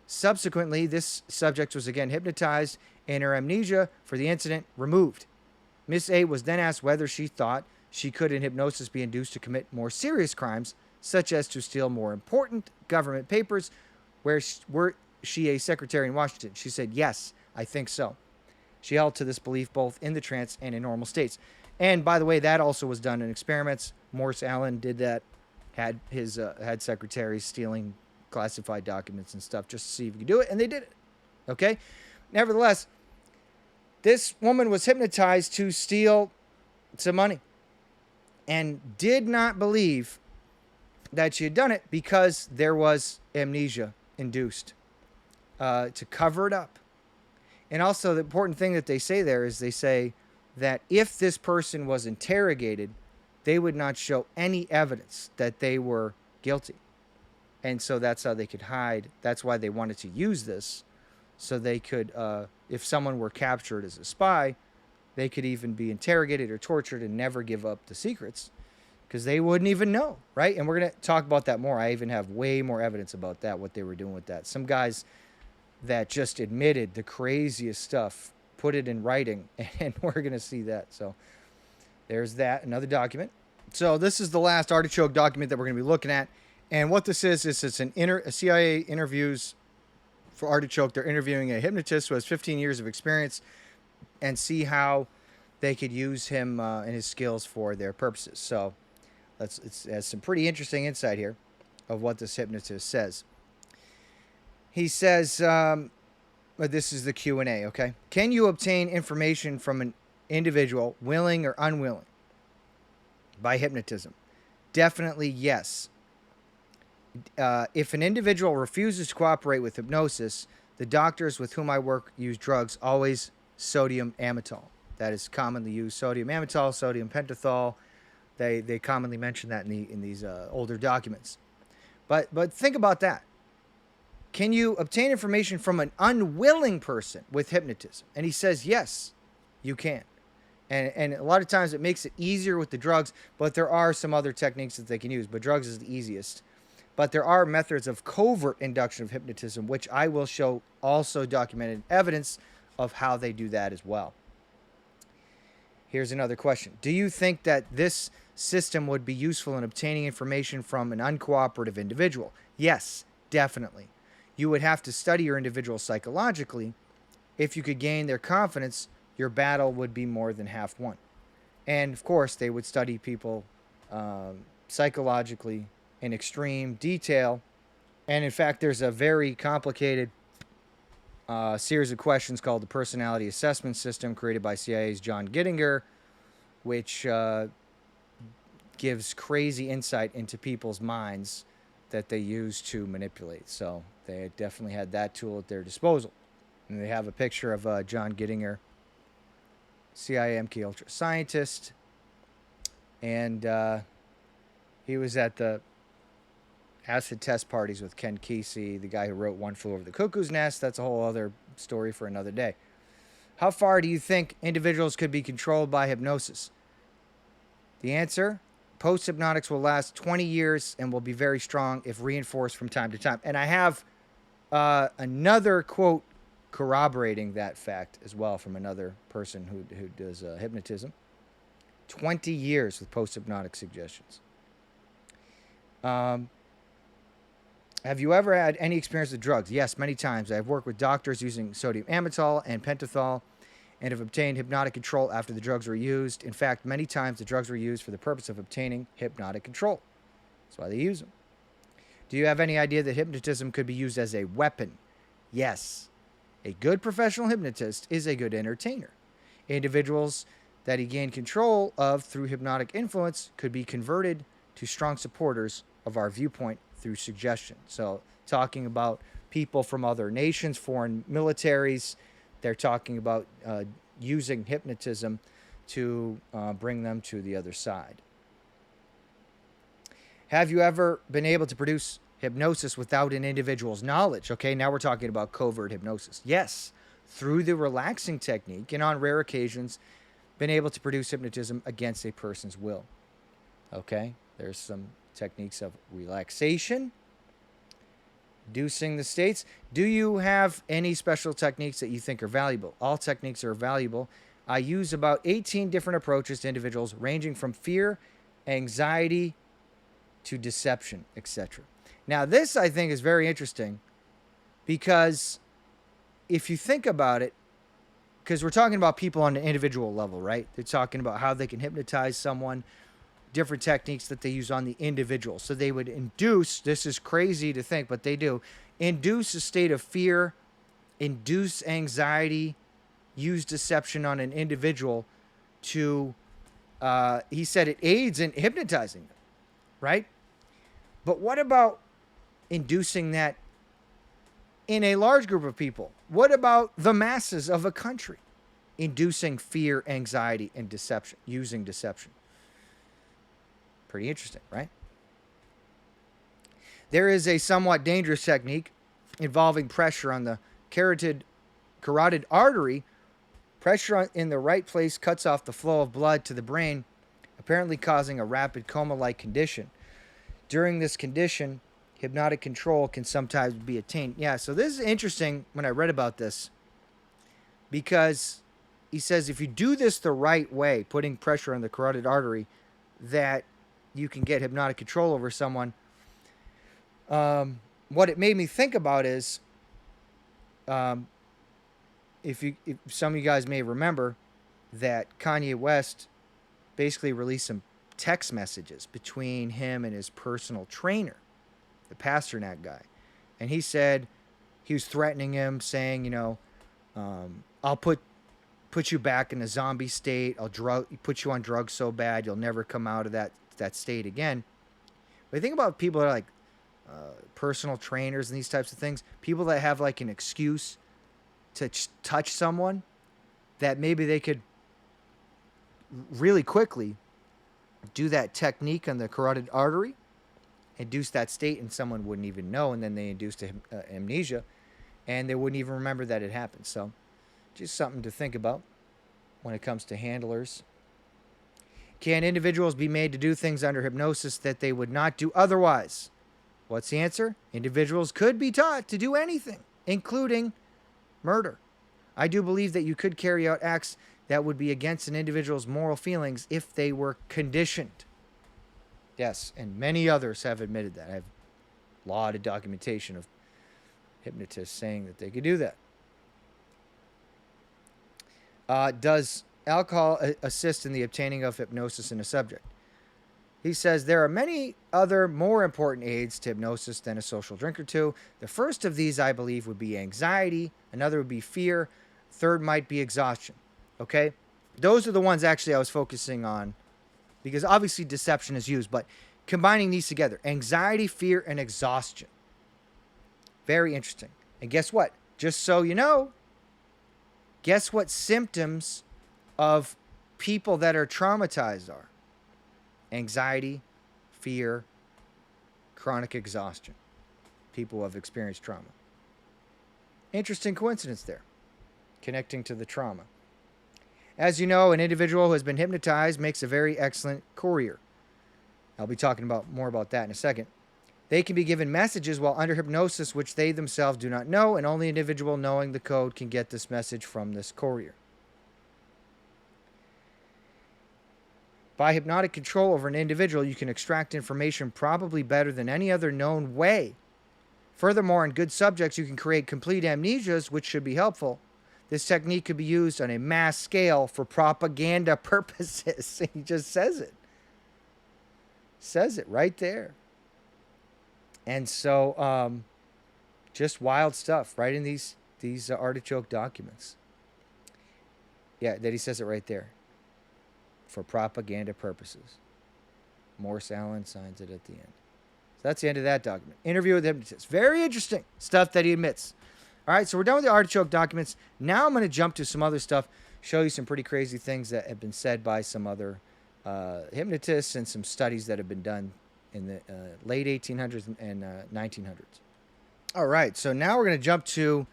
Subsequently, this subject was again hypnotized and her amnesia for the incident removed. Miss A was then asked whether she thought she could in hypnosis be induced to commit more serious crimes, such as to steal more important government papers. Were she a secretary in Washington? She said, yes, I think so. She held to this belief both in the trance and in normal states. And by the way, that also was done in experiments. Morse Allen did that, had secretaries stealing classified documents and stuff just to see if you could do it, and they did it. Okay? Nevertheless, this woman was hypnotized to steal some money and did not believe that she had done it because there was amnesia induced to cover it up. And also the important thing that they say there is they say that if this person was interrogated, they would not show any evidence that they were guilty. And so that's how they could hide. That's why they wanted to use this. So they could, if someone were captured as a spy, they could even be interrogated or tortured and never give up the secrets. because they wouldn't even know, right? And we're going to talk about that more. I even have way more evidence about that, what they were doing with that. Some guys that just admitted the craziest stuff, put it in writing, and we're going to see that. So there's that, another document. So this is the last Artichoke document that we're going to be looking at. And what this is it's a CIA interviews for Artichoke. They're interviewing a hypnotist who has 15 years of experience and see how they could use him and his skills for their purposes. So it has some pretty interesting insight here of what this hypnotist says. He says, this is the Q&A, okay? Can you obtain information from an individual, willing or unwilling, by hypnotism? Definitely yes. If an individual refuses to cooperate with hypnosis, the doctors with whom I work use drugs, always sodium amytal. That is commonly used, sodium amytal, sodium pentothal. They commonly mention that in these older documents. But think about that. Can you obtain information from an unwilling person with hypnotism? And he says, yes, you can. And a lot of times it makes it easier with the drugs, but there are some other techniques that they can use. But drugs is the easiest. But there are methods of covert induction of hypnotism, which I will show also documented evidence of how they do that as well. Here's another question. Do you think that this system would be useful in obtaining information from an uncooperative individual? Yes, definitely. You would have to study your individual psychologically. If you could gain their confidence, your battle would be more than half won. And of course, they would study people psychologically in extreme detail. And in fact, there's a very complicated series of questions called the Personality Assessment System, created by CIA's John Gittinger, which gives crazy insight into people's minds that they use to manipulate. So they definitely had that tool at their disposal. And they have a picture of John Gittinger, CIA MK Ultra scientist, and he was at the acid test parties with Ken Kesey, the guy who wrote One Flew Over the Cuckoo's Nest. That's a whole other story for another day. How far do you think individuals could be controlled by hypnosis? The answer, post-hypnotics will last 20 years and will be very strong if reinforced from time to time. And I have another quote corroborating that fact as well from another person who does hypnotism. 20 years with post-hypnotic suggestions. Have you ever had any experience with drugs? Yes, many times. I've worked with doctors using sodium amytal and pentothal and have obtained hypnotic control after the drugs were used. In fact, many times the drugs were used for the purpose of obtaining hypnotic control. That's why they use them. Do you have any idea that hypnotism could be used as a weapon? Yes. A good professional hypnotist is a good entertainer. Individuals that he gained control of through hypnotic influence could be converted to strong supporters of our viewpoint through suggestion. So talking about people from other nations, foreign militaries, they're talking about using hypnotism to bring them to the other side. Have you ever been able to produce hypnosis without an individual's knowledge? Okay, now we're talking about covert hypnosis. Yes, through the relaxing technique, and on rare occasions, been able to produce hypnotism against a person's will. Okay, there's some techniques of relaxation, inducing the states. Do you have any special techniques that you think are valuable? All techniques are valuable. I use about 18 different approaches to individuals, ranging from fear, anxiety, to deception, etc. Now, this, I think, is very interesting because if you think about it, because we're talking about people on an individual level, right? They're talking about how they can hypnotize someone, different techniques that they use on the individual. So they would induce, this is crazy to think, but they do, induce a state of fear, induce anxiety, use deception on an individual to, he said it aids in hypnotizing them, right? But what about inducing that in a large group of people? What about the masses of a country? Inducing fear, anxiety, and deception, using deception. Pretty interesting, right? There is a somewhat dangerous technique involving pressure on the carotid artery. Pressure in the right place cuts off the flow of blood to the brain apparently causing a rapid coma-like condition. During this condition, hypnotic control can sometimes be attained. Yeah, so this is interesting when I read about this, because he says if you do this the right way, putting pressure on the carotid artery, that you can get hypnotic control over someone. What it made me think about is, if some of you guys may remember that Kanye West basically released some text messages between him and his personal trainer, the Pasternak guy. And he said he was threatening him, saying, I'll put you back in a zombie state. I'll put you on drugs so bad you'll never come out of that state again. But I think about people that are like personal trainers and these types of things, people that have like an excuse to touch someone, that maybe they could really quickly do that technique on the carotid artery, induce that state, and someone wouldn't even know, and then they induced amnesia, and they wouldn't even remember that it happened. So just something to think about when it comes to handlers. Can individuals be made to do things under hypnosis that they would not do otherwise? What's the answer? Individuals could be taught to do anything, including murder. I do believe that you could carry out acts that would be against an individual's moral feelings if they were conditioned. Yes, and many others have admitted that. I have a lot of documentation of hypnotists saying that they could do that. Does alcohol assist in the obtaining of hypnosis in a subject? He says there are many other more important aids to hypnosis than a social drink or two. The first of these, I believe, would be anxiety. Another would be fear. Third might be exhaustion. Okay? Those are the ones actually I was focusing on, because obviously deception is used, but combining these together, anxiety, fear, and exhaustion. Very interesting. And guess what? Just so you know, guess what symptoms of people that are traumatized are? Anxiety, fear, chronic exhaustion. People who have experienced trauma. Interesting coincidence there, connecting to the trauma. As you know, an individual who has been hypnotized makes a very excellent courier. I'll be talking more about that in a second. They can be given messages while under hypnosis which they themselves do not know, and only an individual knowing the code can get this message from this courier. By hypnotic control over an individual, you can extract information probably better than any other known way. Furthermore, in good subjects, you can create complete amnesias, which should be helpful. This technique could be used on a mass scale for propaganda purposes. He just says it. Says it right there. And so, just wild stuff right in these artichoke documents. Yeah, that he says it right there. For propaganda purposes. Morse Allen signs it at the end. So that's the end of that document. Interview with the hypnotist. Very interesting stuff that he admits. All right, so we're done with the artichoke documents. Now I'm going to jump to some other stuff, show you some pretty crazy things that have been said by some other hypnotists and some studies that have been done in the late 1800s and 1900s. All right, so now we're going to jump to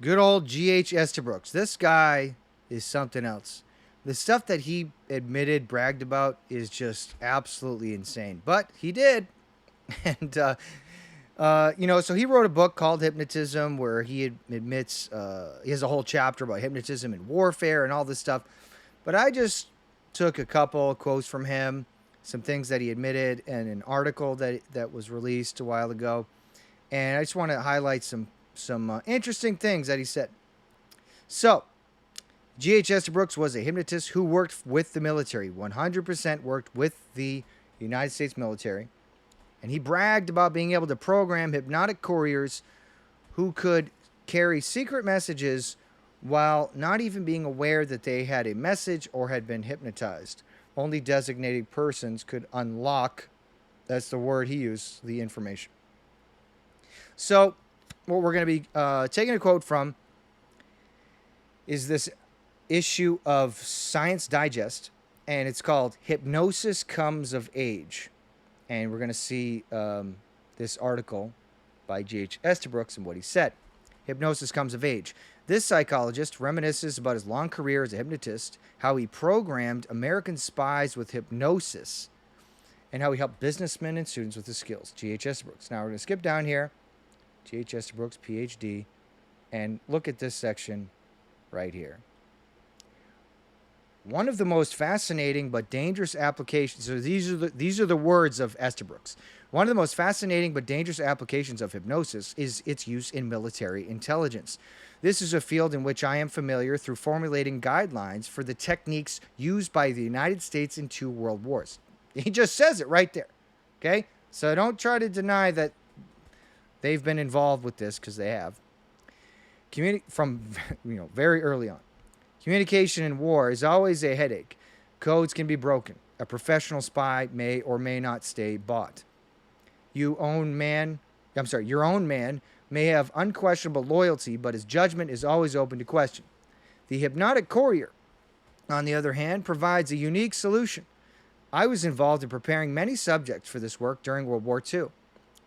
good old G.H. Estabrooks. This guy is something else. The stuff that he admitted, bragged about, is just absolutely insane. But he did. And, so he wrote a book called Hypnotism where he admits, he has a whole chapter about hypnotism and warfare and all this stuff. But I just took a couple quotes from him, some things that he admitted, and an article that was released a while ago. And I just want to highlight some interesting things that he said. So, G.H. Estabrooks was a hypnotist who worked with the military, 100% worked with the United States military. And he bragged about being able to program hypnotic couriers who could carry secret messages while not even being aware that they had a message or had been hypnotized. Only designated persons could unlock, that's the word he used, the information. So, what we're going to be taking a quote from is this issue of Science Digest, and it's called Hypnosis Comes of Age. And we're going to see this article by G.H. Estabrooks and what he said. Hypnosis Comes of Age. This psychologist reminisces about his long career as a hypnotist, how he programmed American spies with hypnosis, and how he helped businessmen and students with his skills. G.H. Esterbrook. Now we're going to skip down here. G.H. Esterbrook, PhD, and look at this section right here. One of the most fascinating but dangerous applications, so these are the words of Esterbrook. One of the most fascinating but dangerous applications of hypnosis is its use in military intelligence. This is a field in which I am familiar through formulating guidelines for the techniques used by the United States in 2 world wars. He just says it right there. Okay? So don't try to deny that they've been involved with this, because they have. From very early on. Communication in war is always a headache. Codes can be broken. A professional spy may or may not stay bought. Your own man may have unquestionable loyalty, but his judgment is always open to question. The hypnotic courier, on the other hand, provides a unique solution. I was involved in preparing many subjects for this work during World War II.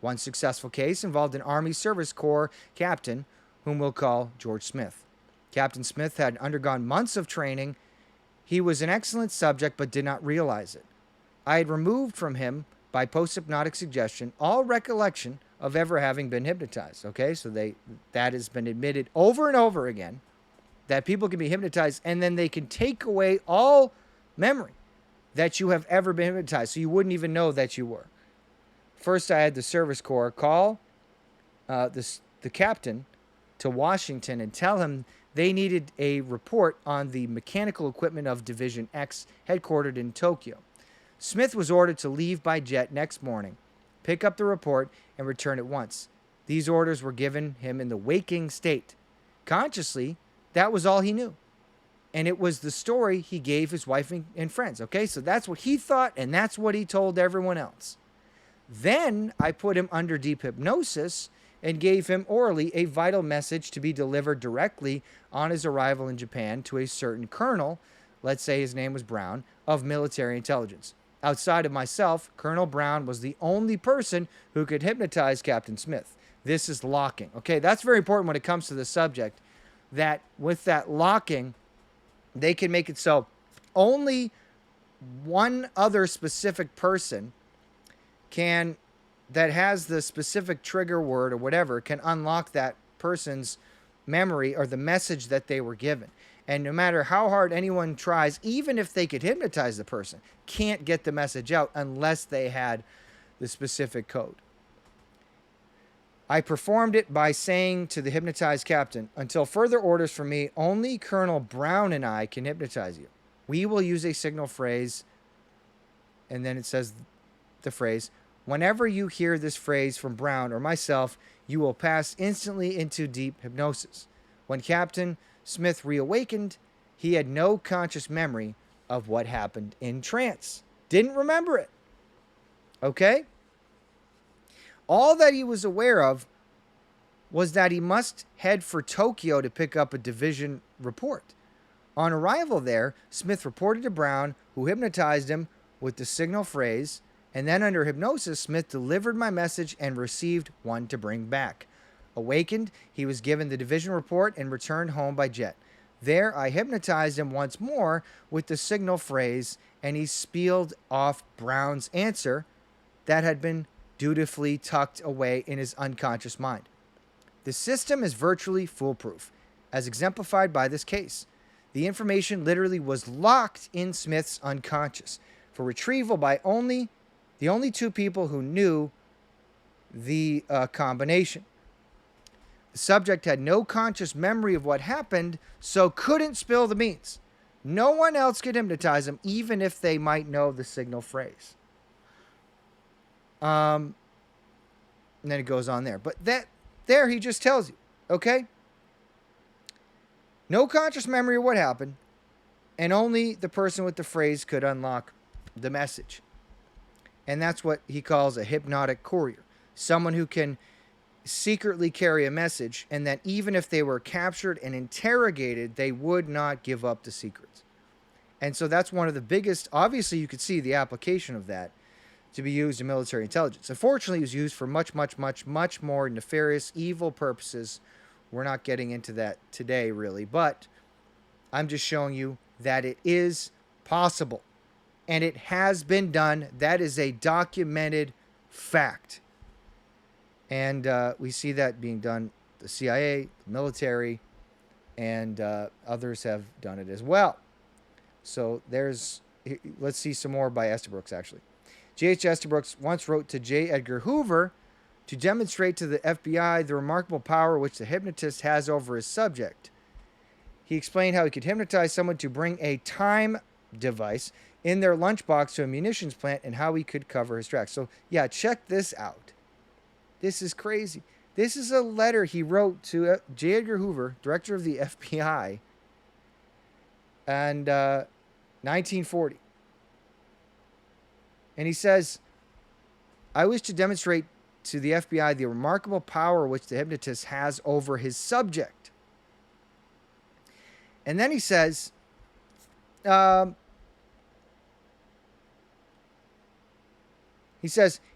One successful case involved an Army Service Corps captain, whom we'll call George Smith. Captain Smith had undergone months of training. He was an excellent subject, but did not realize it. I had removed from him, by post-hypnotic suggestion, all recollection of ever having been hypnotized. Okay, so that has been admitted over and over again, that people can be hypnotized, and then they can take away all memory that you have ever been hypnotized, so you wouldn't even know that you were. First, I had the Service Corps call the captain to Washington and tell him they needed a report on the mechanical equipment of Division X, headquartered in Tokyo. Smith was ordered to leave by jet next morning, pick up the report, and return at once. These orders were given him in the waking state. Consciously, that was all he knew. And it was the story he gave his wife and friends. Okay, so that's what he thought, and that's what he told everyone else. Then I put him under deep hypnosis and gave him orally a vital message to be delivered directly on his arrival in Japan to a certain colonel, let's say his name was Brown, of military intelligence. Outside of myself, Colonel Brown was the only person who could hypnotize Captain Smith. This is locking. Okay, that's very important when it comes to the subject, that with that locking, they can make it so only one other specific person that has the specific trigger word or whatever, can unlock that person's memory or the message that they were given. And no matter how hard anyone tries, even if they could hypnotize the person, can't get the message out unless they had the specific code. I performed it by saying to the hypnotized captain, until further orders from me, only Colonel Brown and I can hypnotize you. We will use a signal phrase, and then it says the phrase, whenever you hear this phrase from Brown or myself, you will pass instantly into deep hypnosis. When Captain Smith reawakened, he had no conscious memory of what happened in trance. Didn't remember it. Okay? All that he was aware of was that he must head for Tokyo to pick up a division report. On arrival there, Smith reported to Brown, who hypnotized him with the signal phrase, and then under hypnosis, Smith delivered my message and received one to bring back. Awakened, he was given the division report and returned home by jet. There, I hypnotized him once more with the signal phrase, and he spieled off Brown's answer that had been dutifully tucked away in his unconscious mind. The system is virtually foolproof, as exemplified by this case. The information literally was locked in Smith's unconscious for retrieval by the only 2 people who knew the combination. The subject had no conscious memory of what happened, so couldn't spill the beans. No one else could hypnotize him, even if they might know the signal phrase. And then it goes on there. But there he just tells you, okay? No conscious memory of what happened, and only the person with the phrase could unlock the message. And that's what he calls a hypnotic courier. Someone who can secretly carry a message, and that even if they were captured and interrogated, they would not give up the secrets. And so that's one of the biggest, obviously you could see the application of that to be used in military intelligence. Unfortunately, it was used for much, much, much, much more nefarious, evil purposes We're not getting into that today, really, but I'm just showing you that it is possible. And it has been done. That is a documented fact. And we see that being done. The CIA, the military, and others have done it as well. So let's see some more by Estabrooks, actually. G.H. Estabrooks once wrote to J. Edgar Hoover to demonstrate to the FBI the remarkable power which the hypnotist has over his subject. He explained how he could hypnotize someone to bring a time device in their lunchbox to a munitions plant and how he could cover his tracks. So, yeah, check this out. This is crazy. This is a letter he wrote to J. Edgar Hoover, director of the FBI, and 1940. And he says, I wish to demonstrate to the FBI the remarkable power which the hypnotist has over his subject. And then he says, in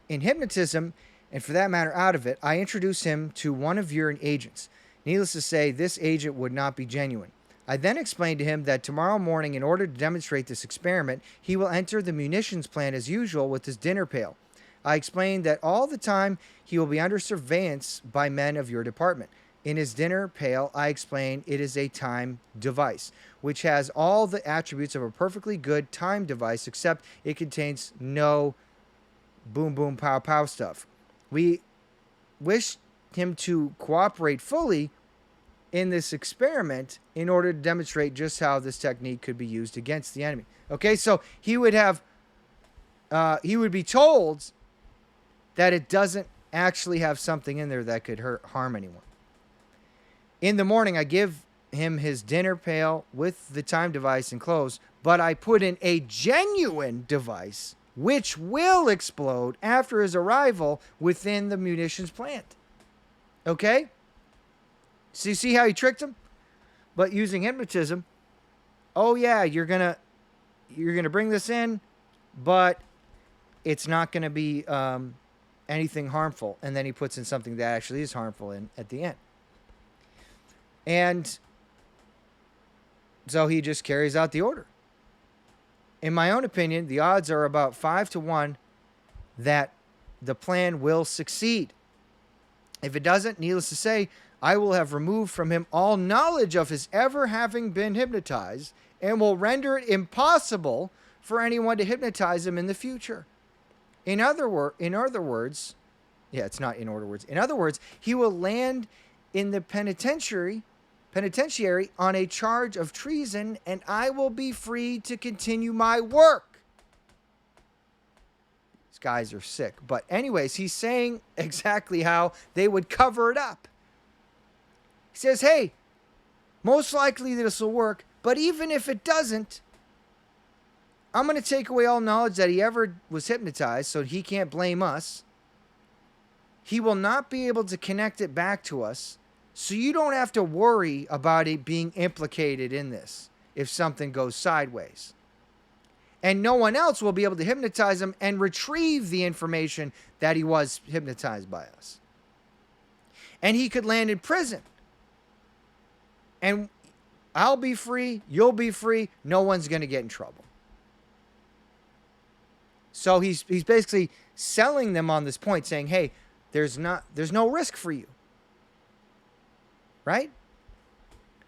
hypnotism, and for that matter out of it, I introduce him to one of your agents. Needless to say, this agent would not be genuine. I then explained to him that tomorrow morning, in order to demonstrate this experiment, he will enter the munitions plant as usual with his dinner pail. I explained that all the time he will be under surveillance by men of your department. In his dinner pail, I explained it is a time device, which has all the attributes of a perfectly good time device, except it contains no boom, boom, pow, pow stuff. We wished him to cooperate fully in this experiment in order to demonstrate just how this technique could be used against the enemy. Okay, so he would be told that it doesn't actually have something in there that could harm anyone. In the morning, I give him his dinner pail with the time device enclosed, but I put in a genuine device which will explode after his arrival within the munitions plant. Okay? So you see how he tricked him? But using hypnotism, oh yeah, you're gonna bring this in, but it's not gonna be anything harmful. And then he puts in something that actually is harmful at the end. And so he just carries out the order. In my own opinion, the odds are about 5 to 1 that the plan will succeed. If it doesn't, needless to say, I will have removed from him all knowledge of his ever having been hypnotized and will render it impossible for anyone to hypnotize him in the future. In other words, he will land in the penitentiary on a charge of treason, and I will be free to continue my work. These guys are sick. But anyways, he's saying exactly how they would cover it up. He says, hey, most likely this will work, but even if it doesn't, I'm going to take away all knowledge that he ever was hypnotized so he can't blame us. He will not be able to connect it back to us, so you don't have to worry about it being implicated in this if something goes sideways. And no one else will be able to hypnotize him and retrieve the information that he was hypnotized by us. And he could land in prison. And I'll be free, you'll be free, no one's going to get in trouble. So he's basically selling them on this point, saying, hey, there's no risk for you. Right?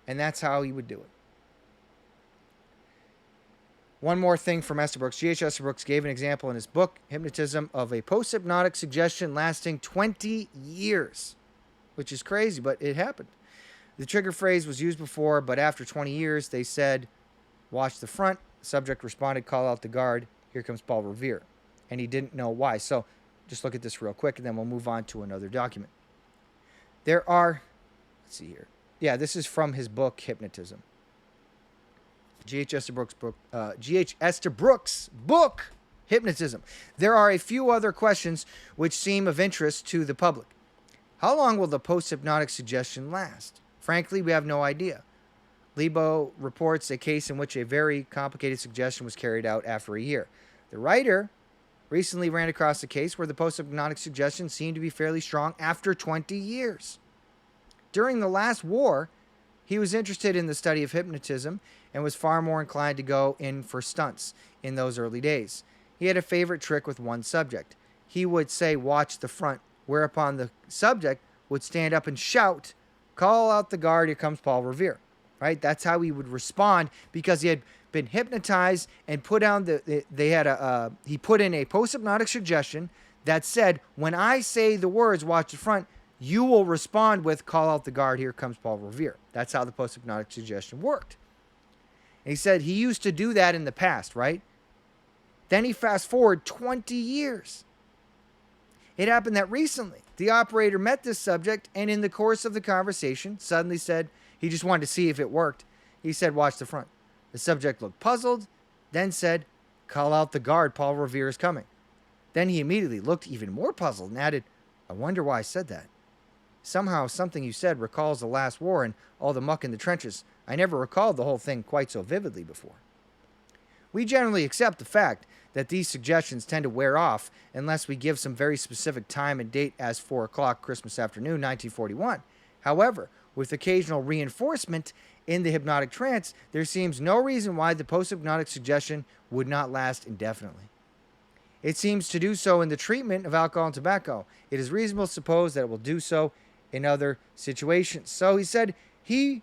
And that's how he would do it. One more thing from Estabrooks. G.H. Estabrooks gave an example in his book, Hypnotism, of a post-hypnotic suggestion lasting 20 years. Which is crazy, but it happened. The trigger phrase was used before, but after 20 years, they said, watch the front. The subject responded, call out the guard. Here comes Paul Revere. And he didn't know why. So just look at this real quick, and then we'll move on to another document. There are... Let's see here. Yeah, this is from his book, Hypnotism. G.H. Estabrooks' book, Hypnotism. There are a few other questions which seem of interest to the public. How long will the post-hypnotic suggestion last? Frankly, we have no idea. Lebo reports a case in which a very complicated suggestion was carried out after a year. The writer recently ran across a case where the post-hypnotic suggestion seemed to be fairly strong after 20 years. During the last war, he was interested in the study of hypnotism and was far more inclined to go in for stunts in those early days. He had a favorite trick with one subject. He would say, "Watch the front," whereupon the subject would stand up and shout, "Call out the guard, here comes Paul Revere." Right? That's how he would respond, because he had been hypnotized and put down he put in a post-hypnotic suggestion that said, when I say the words, "Watch the front," you will respond with, "Call out the guard, here comes Paul Revere." That's how the post-hypnotic suggestion worked. And he said he used to do that in the past, right? Then he fast forward 20 years. It happened that recently the operator met this subject, and in the course of the conversation suddenly said, he just wanted to see if it worked. He said, "Watch the front." The subject looked puzzled, then said, "Call out the guard, Paul Revere is coming." Then he immediately looked even more puzzled and added, "I wonder why I said that. Somehow something you said recalls the last war and all the muck in the trenches. I never recalled the whole thing quite so vividly before." We generally accept the fact that these suggestions tend to wear off unless we give some very specific time and date, as 4 o'clock Christmas afternoon, 1941. However, with occasional reinforcement in the hypnotic trance, there seems no reason why the post-hypnotic suggestion would not last indefinitely. It seems to do so in the treatment of alcohol and tobacco. It is reasonable to suppose that it will do so in other situations. So he said he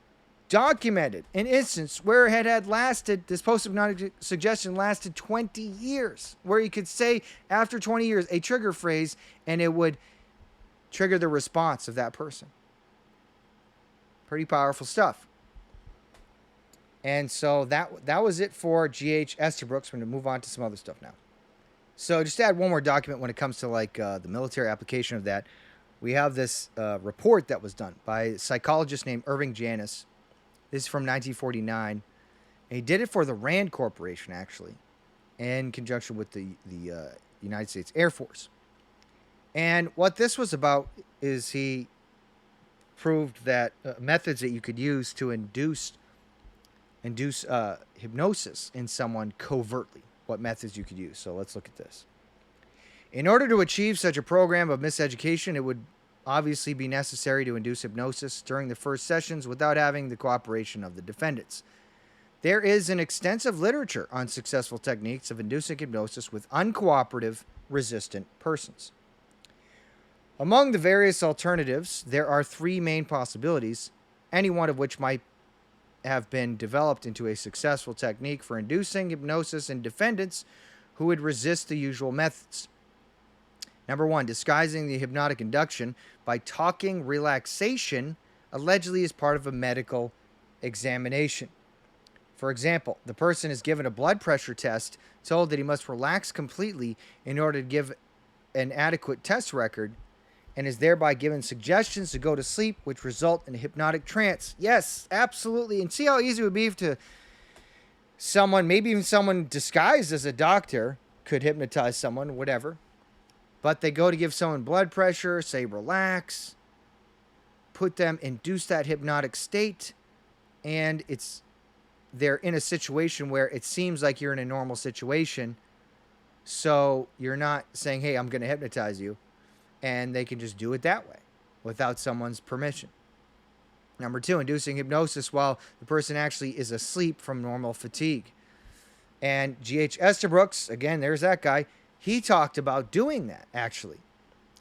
documented an instance where it had lasted, this post-hypnotic suggestion lasted 20 years, where he could say after 20 years a trigger phrase and it would trigger the response of that person. Pretty powerful stuff. And so that was it for G.H. Estabrooks. We're going to move on to some other stuff now. So just to add one more document when it comes to the military application of that, we have this report that was done by a psychologist named Irving Janis. This is from 1949. And he did it for the Rand Corporation, actually, in conjunction with the United States Air Force. And what this was about is he proved that methods that you could use to induce hypnosis in someone covertly, what methods you could use. So let's look at this. In order to achieve such a program of miseducation, it would obviously be necessary to induce hypnosis during the first sessions without having the cooperation of the defendants. There is an extensive literature on successful techniques of inducing hypnosis with uncooperative, resistant persons. Among the various alternatives, there are 3 main possibilities, any one of which might have been developed into a successful technique for inducing hypnosis in defendants who would resist the usual methods. Number 1, disguising the hypnotic induction by talking relaxation, allegedly as part of a medical examination. For example, the person is given a blood pressure test, told that he must relax completely in order to give an adequate test record, and is thereby given suggestions to go to sleep, which result in a hypnotic trance. Yes, absolutely. And see how easy it would be to someone, maybe even someone disguised as a doctor, could hypnotize someone, whatever. But they go to give someone blood pressure, say relax, induce that hypnotic state, and they're in a situation where it seems like you're in a normal situation. So you're not saying, "Hey, I'm going to hypnotize you." And they can just do it that way without someone's permission. Number 2, inducing hypnosis while the person actually is asleep from normal fatigue. And G.H. Estabrooks, again, there's that guy, he talked about doing that, actually.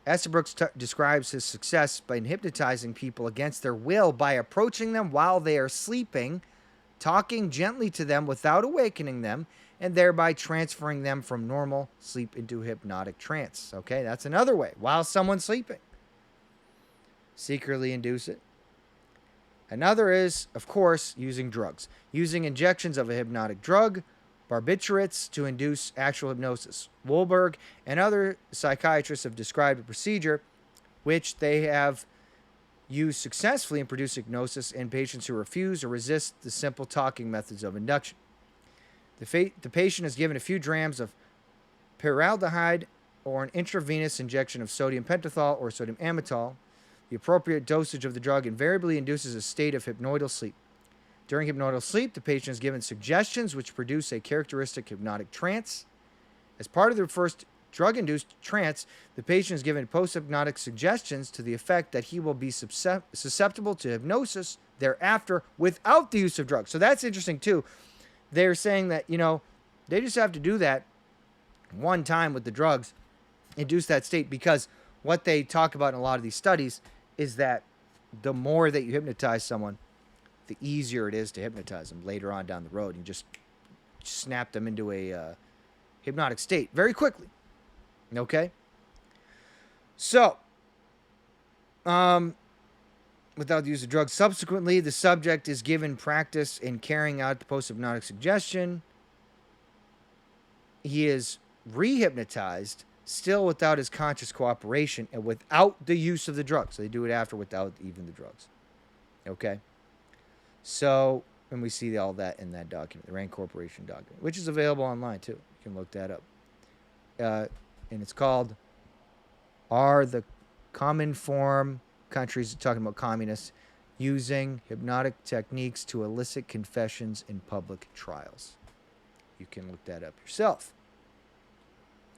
Estabrooks describes his success by hypnotizing people against their will by approaching them while they are sleeping, talking gently to them without awakening them, and thereby transferring them from normal sleep into hypnotic trance. Okay, that's another way. While someone's sleeping, secretly induce it. Another is, of course, using drugs. Using injections of a hypnotic drug, barbiturates, to induce actual hypnosis. Wolberg and other psychiatrists have described a procedure which they have used successfully in producing hypnosis in patients who refuse or resist the simple talking methods of induction. The patient is given a few grams of pyraldehyde or an intravenous injection of sodium pentothal or sodium amytal. The appropriate dosage of the drug invariably induces a state of hypnoidal sleep. During hypnoidal sleep, the patient is given suggestions which produce a characteristic hypnotic trance. As part of the first drug-induced trance, the patient is given post-hypnotic suggestions to the effect that he will be susceptible to hypnosis thereafter without the use of drugs. So that's interesting too. They're saying that, they just have to do that one time with the drugs, induce that state, because what they talk about in a lot of these studies is that the more that you hypnotize someone, the easier it is to hypnotize them later on down the road. You just snap them into a hypnotic state very quickly. Okay? So, without the use of drugs, subsequently, the subject is given practice in carrying out the post-hypnotic suggestion. He is re-hypnotized, still without his conscious cooperation and without the use of the drugs. So they do it after without even the drugs. Okay? So, and we see all that in that document, the Rand Corporation document, which is available online too. You can look that up. And it's called Are the Common Form Countries, talking about communists, using hypnotic techniques to elicit confessions in public trials? You can look that up yourself.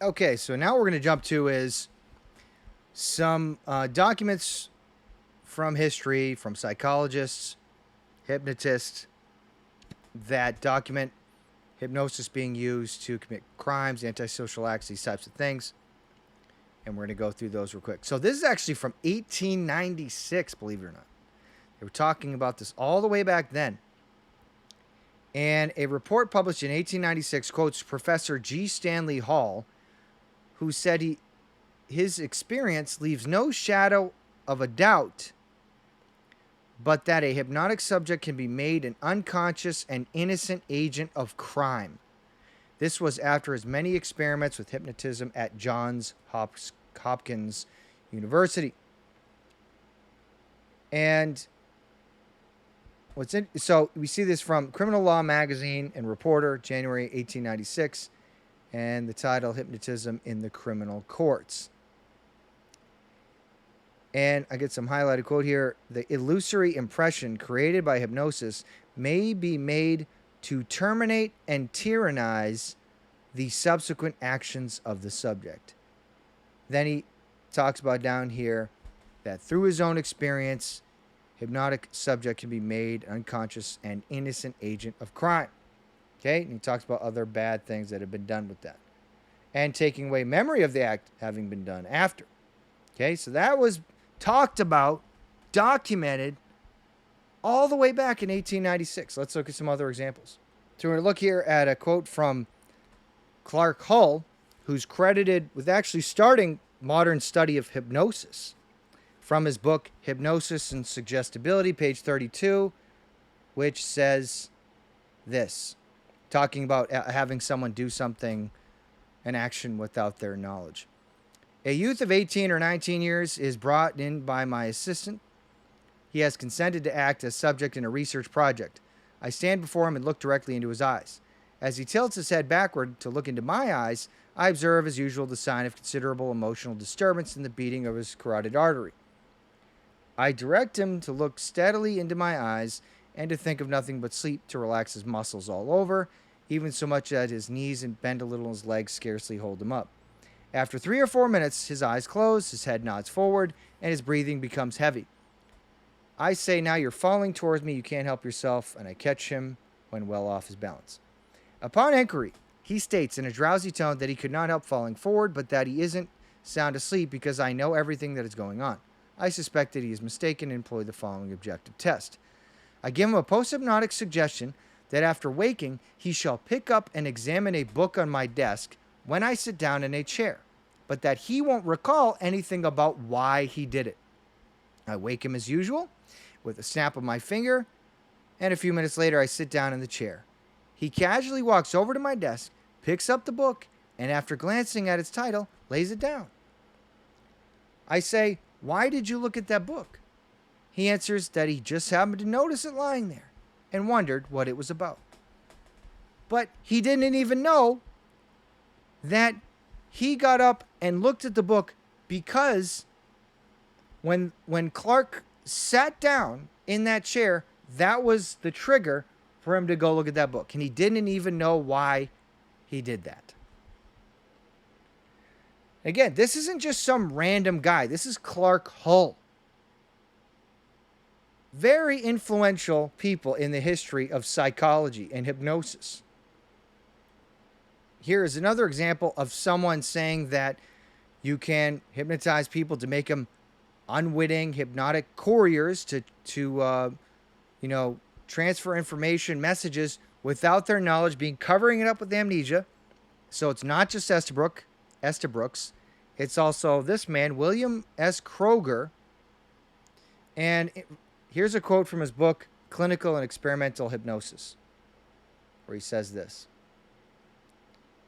Okay, so now we're going to jump to is some documents from history, from psychologists, hypnotists, that document hypnosis being used to commit crimes, antisocial acts, these types of things. And we're going to go through those real quick. So this is actually from 1896, believe it or not. They were talking about this all the way back then. And a report published in 1896 quotes Professor G. Stanley Hall, who said his experience leaves no shadow of a doubt but that a hypnotic subject can be made an unconscious and innocent agent of crime. This was after his many experiments with hypnotism at Johns Hopkins University. And so we see this from Criminal Law Magazine and Reporter, January 1896, and the title, Hypnotism in the Criminal Courts. And I get some highlighted quote here. The illusory impression created by hypnosis may be made to terminate and tyrannize the subsequent actions of the subject. Then he talks about down here that through his own experience, hypnotic subject can be made unconscious and innocent agent of crime. Okay? And he talks about other bad things that have been done with that. And taking away memory of the act having been done after. Okay? So that was talked about, documented, all the way back in 1896. Let's look at some other examples. So we're going to look here at a quote from Clark Hull, who's credited with actually starting modern study of hypnosis, from his book Hypnosis and Suggestibility, page 32, which says this, talking about having someone do something, an action without their knowledge. A youth of 18 or 19 years is brought in by my assistant. He has consented to act as subject in a research project. I stand before him and look directly into his eyes. As he tilts his head backward to look into my eyes, I observe, as usual, the sign of considerable emotional disturbance in the beating of his carotid artery. I direct him to look steadily into my eyes and to think of nothing but sleep, to relax his muscles all over, even so much that his knees and bend a little and his legs scarcely hold him up. After 3 or 4 minutes, his eyes close, his head nods forward, and his breathing becomes heavy. I say, now you're falling towards me, you can't help yourself, and I catch him when well off his balance. Upon inquiry, he states in a drowsy tone that he could not help falling forward, but that he isn't sound asleep because I know everything that is going on. I suspect that he is mistaken and employ the following objective test. I give him a post-hypnotic suggestion that after waking, he shall pick up and examine a book on my desk when I sit down in a chair, but that he won't recall anything about why he did it. I wake him as usual, with a snap of my finger, and a few minutes later I sit down in the chair. He casually walks over to my desk, picks up the book, and after glancing at its title, lays it down. I say, why did you look at that book? He answers that he just happened to notice it lying there, and wondered what it was about. But he didn't even know that he got up and looked at the book because when Clark sat down in that chair, that was the trigger for him to go look at that book. And he didn't even know why he did that. Again, this isn't just some random guy. This is Clark Hull. Very influential people in the history of psychology and hypnosis. Here is another example of someone saying that you can hypnotize people to make them unwitting hypnotic couriers to transfer information, messages without their knowledge, covering it up with amnesia. So it's not just Estabrooks. It's also this man, William S. Kroger. And here's a quote from his book, Clinical and Experimental Hypnosis, where he says this: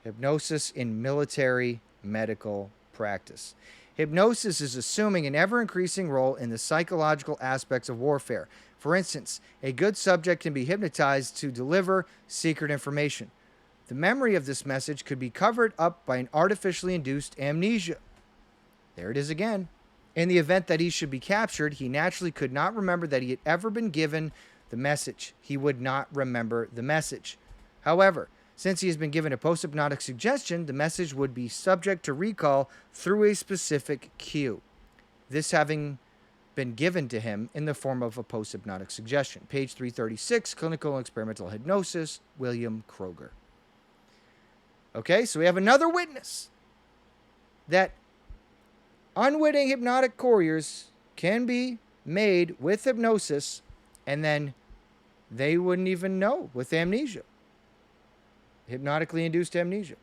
hypnosis in military medical practice. Hypnosis is assuming an ever-increasing role in the psychological aspects of warfare. For instance, a good subject can be hypnotized to deliver secret information. The memory of this message could be covered up by an artificially induced amnesia. There it is again. In the event that he should be captured, he naturally could not remember that he had ever been given the message. He would not remember the message. However, since he has been given a post-hypnotic suggestion, the message would be subject to recall through a specific cue, this having been given to him in the form of a post-hypnotic suggestion. Page 336, Clinical and Experimental Hypnosis, William Kroger. Okay, so we have another witness that unwitting hypnotic couriers can be made with hypnosis, and then they wouldn't even know with amnesia. Hypnotically induced amnesia.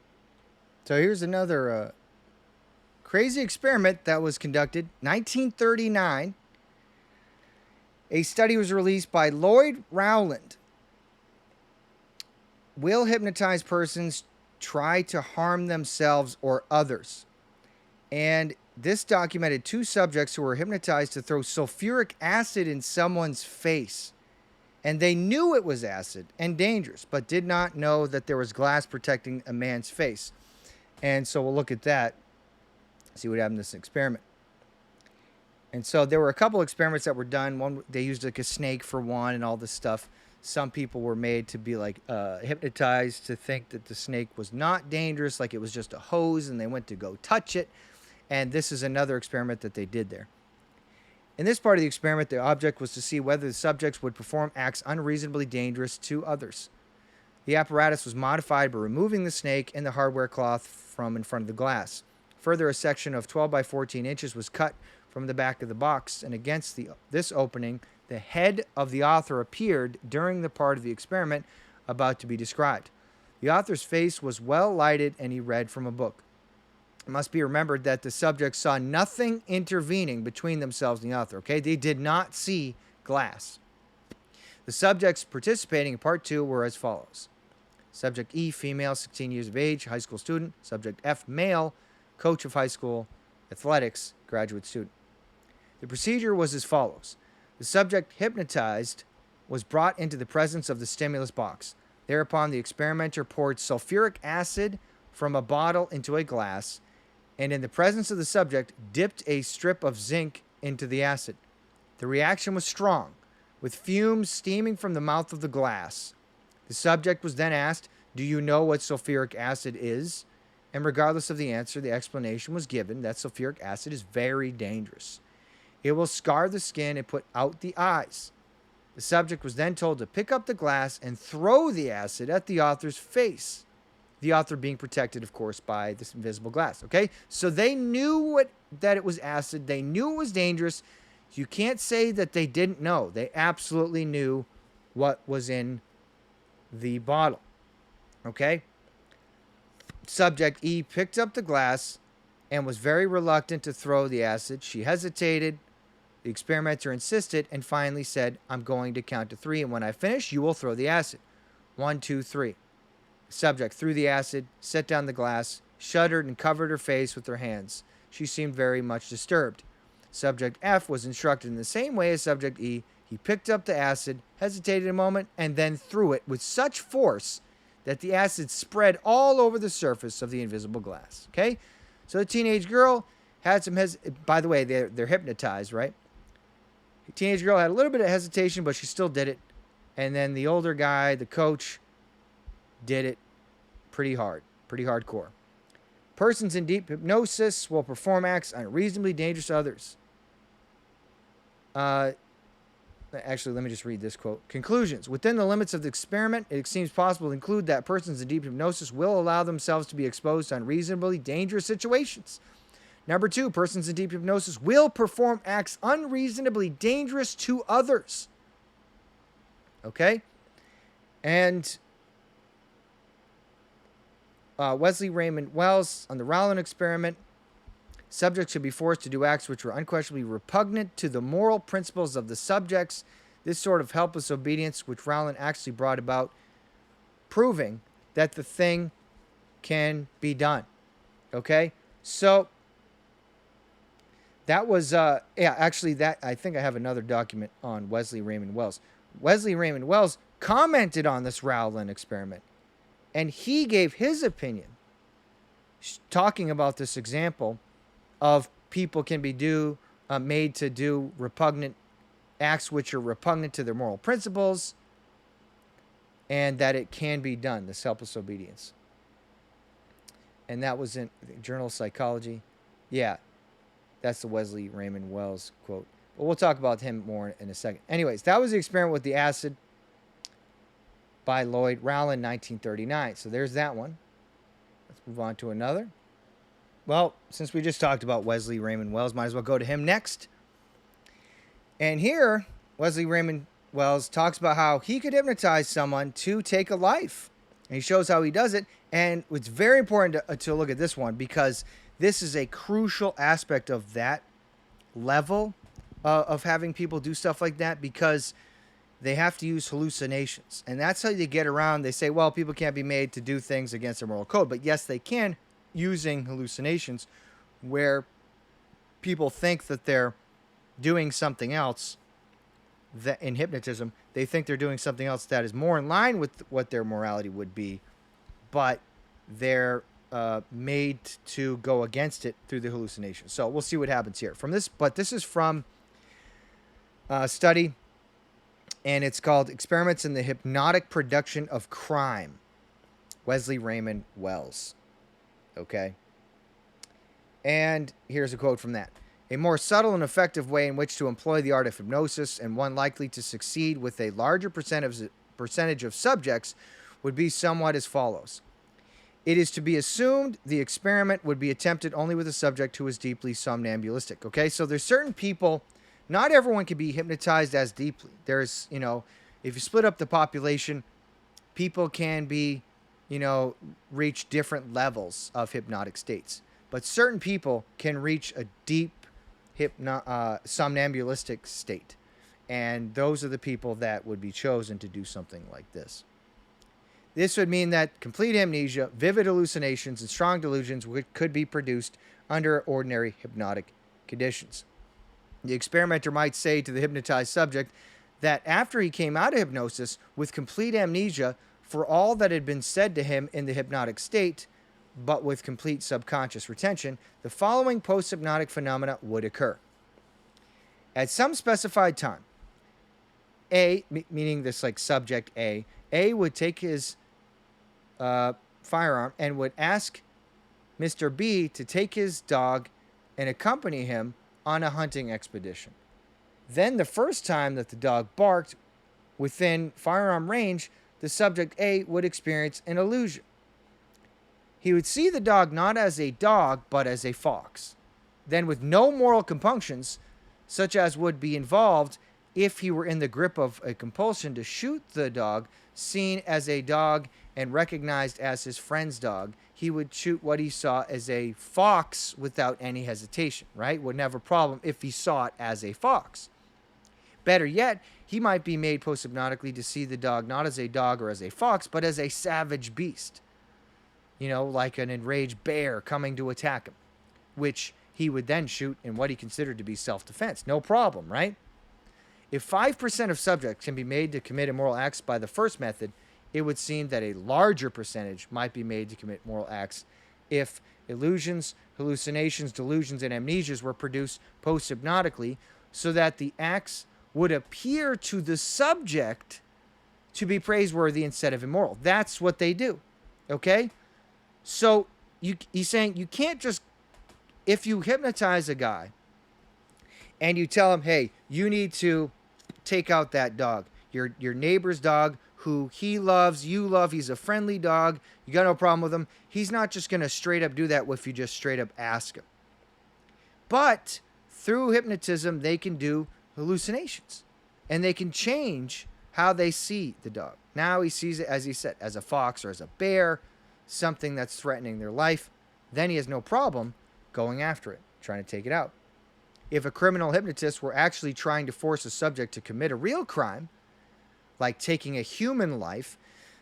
So here's another crazy experiment that was conducted. 1939, a study was released by Lloyd Rowland. Will hypnotized persons try to harm themselves or others? And this documented 2 subjects who were hypnotized to throw sulfuric acid in someone's face. And they knew it was acid and dangerous, but did not know that there was glass protecting a man's face. And so we'll look at that, see what happened in this experiment. And so there were a couple experiments that were done. One, they used like a snake for one and all this stuff. Some people were made to be like hypnotized to think that the snake was not dangerous, like it was just a hose, and they went to go touch it. And this is another experiment that they did there. In this part of the experiment, the object was to see whether the subjects would perform acts unreasonably dangerous to others. The apparatus was modified by removing the snake and the hardware cloth from in front of the glass. Further, a section of 12 by 14 inches was cut from the back of the box, and against this opening, the head of the author appeared during the part of the experiment about to be described. The author's face was well lighted, and he read from a book. It must be remembered that the subjects saw nothing intervening between themselves and the author, okay? They did not see glass. The subjects participating in part 2 were as follows. Subject E, female, 16 years of age, high school student. Subject F, male, coach of high school athletics, graduate student. The procedure was as follows. The subject hypnotized was brought into the presence of the stimulus box. Thereupon, the experimenter poured sulfuric acid from a bottle into a glass, and in the presence of the subject, dipped a strip of zinc into the acid. The reaction was strong, with fumes steaming from the mouth of the glass. The subject was then asked, "Do you know what sulfuric acid is?" And regardless of the answer, the explanation was given that sulfuric acid is very dangerous. It will scar the skin and put out the eyes. The subject was then told to pick up the glass and throw the acid at the author's face. The author being protected, of course, by this invisible glass. Okay? So they knew that it was acid. They knew it was dangerous. You can't say that they didn't know. They absolutely knew what was in the bottle. Okay? Subject E picked up the glass and was very reluctant to throw the acid. She hesitated. The experimenter insisted and finally said, "I'm going to count to 3, and when I finish, you will throw the acid. 1, 2, 3. Subject threw the acid, set down the glass, shuddered, and covered her face with her hands. She seemed very much disturbed. Subject F was instructed in the same way as Subject E. He picked up the acid, hesitated a moment, and then threw it with such force that the acid spread all over the surface of the invisible glass. Okay? So the teenage girl had some by the way, they're hypnotized, right? The teenage girl had a little bit of hesitation, but she still did it. And then the older guy, the coach, did it pretty hard, pretty hardcore. Persons in deep hypnosis will perform acts unreasonably dangerous to others. Actually, let me just read this quote. Conclusions. Within the limits of the experiment, it seems possible to include that persons in deep hypnosis will allow themselves to be exposed to unreasonably dangerous situations. Number 2, persons in deep hypnosis will perform acts unreasonably dangerous to others. Okay? And Wesley Raymond Wells on the Rowland experiment. Subjects should be forced to do acts which were unquestionably repugnant to the moral principles of the subjects. This sort of helpless obedience, which Rowland actually brought about, proving that the thing can be done. Okay? So, that was, actually, I think I have another document on Wesley Raymond Wells. Wesley Raymond Wells commented on this Rowland experiment, and he gave his opinion, talking about this example of people can be made to do repugnant acts which are repugnant to their moral principles, and that it can be done, this helpless obedience. And that was in the Journal of Psychology. Yeah, that's the Wesley Raymond Wells quote. But we'll talk about him more in a second. Anyways, that was the experiment with the acid by Lloyd Rowland, 1939. So there's that one. Let's move on to another. Well, since we just talked about Wesley Raymond Wells, might as well go to him next. And here, Wesley Raymond Wells talks about how he could hypnotize someone to take a life. And he shows how he does it. And it's very important to look at this one, because this is a crucial aspect of that level of having people do stuff like that, because they have to use hallucinations. And that's how they get around. They say, well, people can't be made to do things against their moral code. But yes, they can, using hallucinations, where people think that they're doing something else. That in hypnotism, they think they're doing something else that is more in line with what their morality would be, but they're made to go against it through the hallucination. So we'll see what happens here from this. But this is from a study, and it's called Experiments in the Hypnotic Production of Crime. Wesley Raymond Wells. Okay. And here's a quote from that. A more subtle and effective way in which to employ the art of hypnosis, and one likely to succeed with a larger percentage of subjects, would be somewhat as follows. It is to be assumed the experiment would be attempted only with a subject who is deeply somnambulistic. Okay, so there's certain people, not everyone can be hypnotized as deeply. There's, if you split up the population, people can be, reach different levels of hypnotic states. But certain people can reach a deep somnambulistic state. And those are the people that would be chosen to do something like this. This would mean that complete amnesia, vivid hallucinations, and strong delusions could be produced under ordinary hypnotic conditions. The experimenter might say to the hypnotized subject that after he came out of hypnosis with complete amnesia for all that had been said to him in the hypnotic state, but with complete subconscious retention, the following post-hypnotic phenomena would occur. At some specified time, A, meaning this like subject A would take his firearm and would ask Mr. B to take his dog and accompany him on a hunting expedition. Then the first time that the dog barked within firearm range, the subject A would experience an illusion. He would see the dog not as a dog, but as a fox. Then with no moral compunctions, such as would be involved if he were in the grip of a compulsion to shoot the dog, seen as a dog and recognized as his friend's dog, he would shoot what he saw as a fox without any hesitation, right? Wouldn't have a problem if he saw it as a fox. Better yet, he might be made post-hypnotically to see the dog not as a dog or as a fox, but as a savage beast. Like an enraged bear coming to attack him, which he would then shoot in what he considered to be self-defense. No problem, right? If 5% of subjects can be made to commit immoral acts by the first method, it would seem that a larger percentage might be made to commit moral acts if illusions, hallucinations, delusions, and amnesias were produced post-hypnotically, so that the acts would appear to the subject to be praiseworthy instead of immoral. That's what they do, okay? So he's saying you can't just, if you hypnotize a guy and you tell him, hey, you need to take out that dog, your neighbor's dog who he loves, you love, he's a friendly dog, you got no problem with him. He's not just going to straight up do that if you just straight up ask him. But through hypnotism, they can do hallucinations and they can change how they see the dog. Now he sees it, as he said, as a fox or as a bear, something that's threatening their life. Then he has no problem going after it, trying to take it out. If a criminal hypnotist were actually trying to force a subject to commit a real crime, like taking a human life,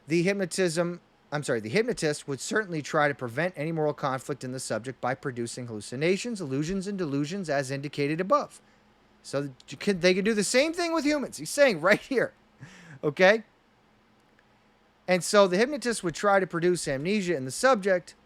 the hypnotist would certainly try to prevent any moral conflict in the subject by producing hallucinations, illusions, and delusions as indicated above. So they could do the same thing with humans. He's saying right here, okay? And so the hypnotist would try to produce amnesia in the subject,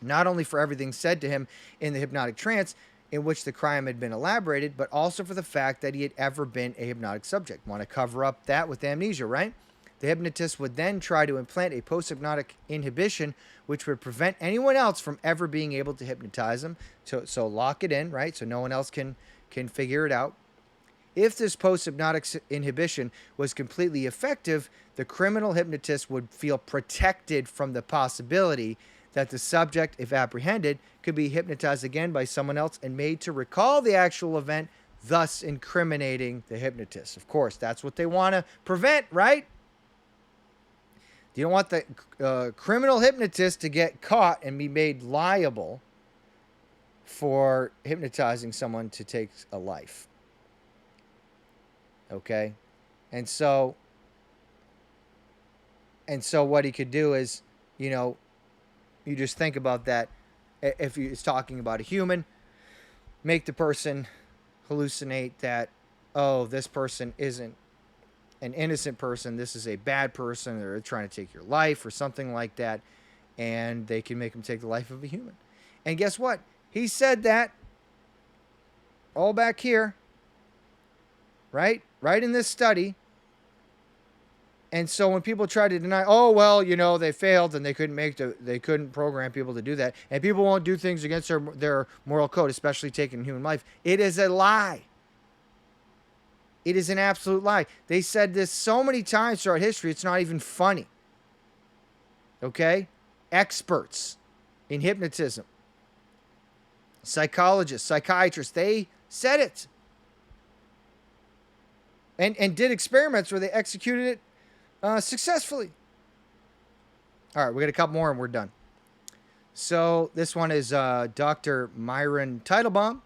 not only for everything said to him in the hypnotic trance in which the crime had been elaborated, but also for the fact that he had ever been a hypnotic subject. Want to cover up that with amnesia, right? The hypnotist would then try to implant a post-hypnotic inhibition, which would prevent anyone else from ever being able to hypnotize him. So lock it in, right? So no one else can figure it out. If this post-hypnotic inhibition was completely effective, the criminal hypnotist would feel protected from the possibility that the subject, if apprehended, could be hypnotized again by someone else and made to recall the actual event, thus incriminating the hypnotist. Of course, that's what they want to prevent, right? You don't want the criminal hypnotist to get caught and be made liable for hypnotizing someone to take a life. Okay? And so what he could do is, you just think about that. If he's talking about a human, make the person hallucinate that, oh, this person isn't an innocent person, this is a bad person, they're trying to take your life or something like that, and they can make them take the life of a human. And guess what? He said that all back here, right in this study. And so when people try to deny, oh, well, they failed and they couldn't program people to do that, and people won't do things against their moral code, especially taking human life, it is a lie. It is an absolute lie. They said this so many times throughout history, it's not even funny. Okay? Experts in hypnotism, psychologists, psychiatrists, they said it. And did experiments where they executed it successfully. All right, we got a couple more and we're done. So this one is Dr. Myron Teitelbaum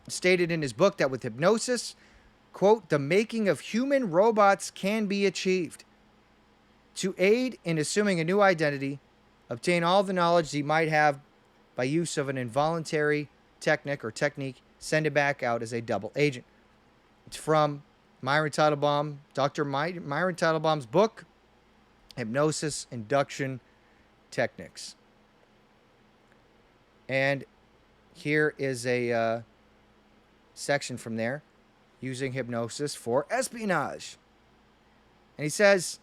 stated in his book that with hypnosis, quote, the making of human robots can be achieved. To aid in assuming a new identity, obtain all the knowledge he might have by use of an involuntary technique, send it back out as a double agent. It's from Myron Teitelbaum, Dr. Myron Teitelbaum's book, Hypnosis, Induction, Techniques. And here is a section from there, using hypnosis for espionage. And he says,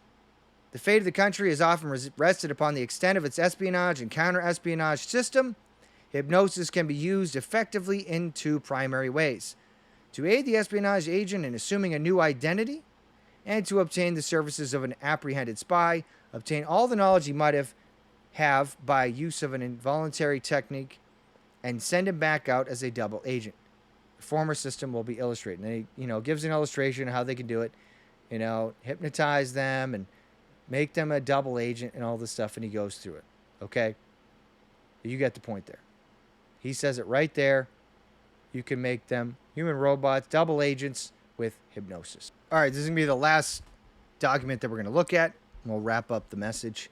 the fate of the country is often rested upon the extent of its espionage and counter-espionage system. Hypnosis can be used effectively in two primary ways: to aid the espionage agent in assuming a new identity, and to obtain the services of an apprehended spy, obtain all the knowledge he might have by use of an involuntary technique, and send him back out as a double agent. The former system will be illustrated. And he, gives an illustration of how they can do it, hypnotize them and make them a double agent and all this stuff, and he goes through it. Okay? You get the point there. He says it right there. You can make them human robots, double agents with hypnosis. All right, this is going to be the last document that we're going to look at. And we'll wrap up the message.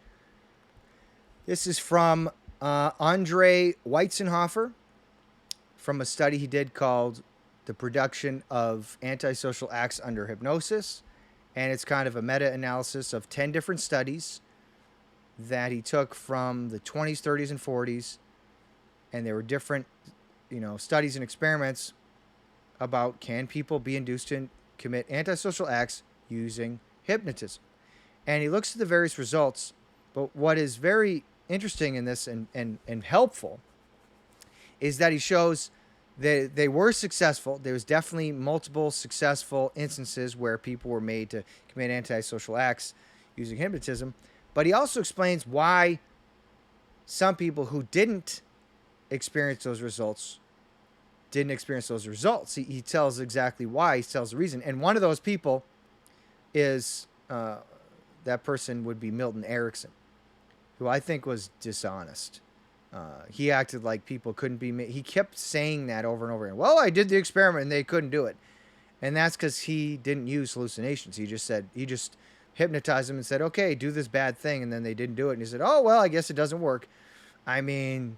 This is from Andre Weitzenhofer, from a study he did called The Production of Antisocial Acts Under Hypnosis. And it's kind of a meta-analysis of 10 different studies that he took from the 20s, 30s, and 40s. And there were different, studies and experiments about can people be induced to commit antisocial acts using hypnotism. And he looks at the various results. But what is very interesting in this and helpful is that he shows that they were successful. There was definitely multiple successful instances where people were made to commit antisocial acts using hypnotism. But he also explains why some people who didn't experience those results didn't experience those results. He tells exactly why. He tells the reason. And one of those people is that person would be Milton Erickson, who I think was dishonest. He acted like people couldn't be made. He kept saying that over and over again. Well, I did the experiment and they couldn't do it. And that's because he didn't use hallucinations. He just hypnotized them and said, okay, do this bad thing. And then they didn't do it. And he said, oh, well, I guess it doesn't work. I mean,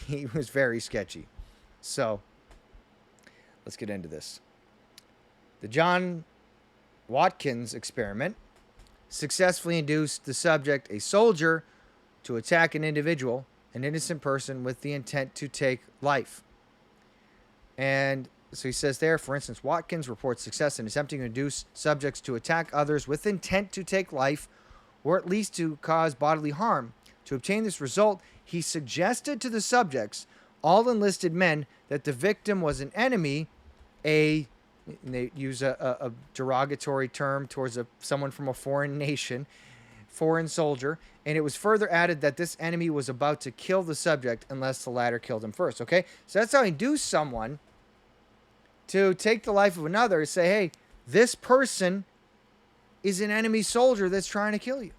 he was very sketchy. So let's get into this. The John Watkins experiment successfully induced the subject, a soldier, to attack an individual, an innocent person, with the intent to take life. And so he says there, for instance, Watkins reports success in attempting to induce subjects to attack others with intent to take life, or at least to cause bodily harm. To obtain this result, he suggested to the subjects, all enlisted men, that the victim was an enemy, and they use a derogatory term towards someone from a foreign nation, foreign soldier, and it was further added that this enemy was about to kill the subject unless the latter killed him first. Okay, so that's how he induced someone to take the life of another, say, hey, this person is an enemy soldier that's trying to kill you.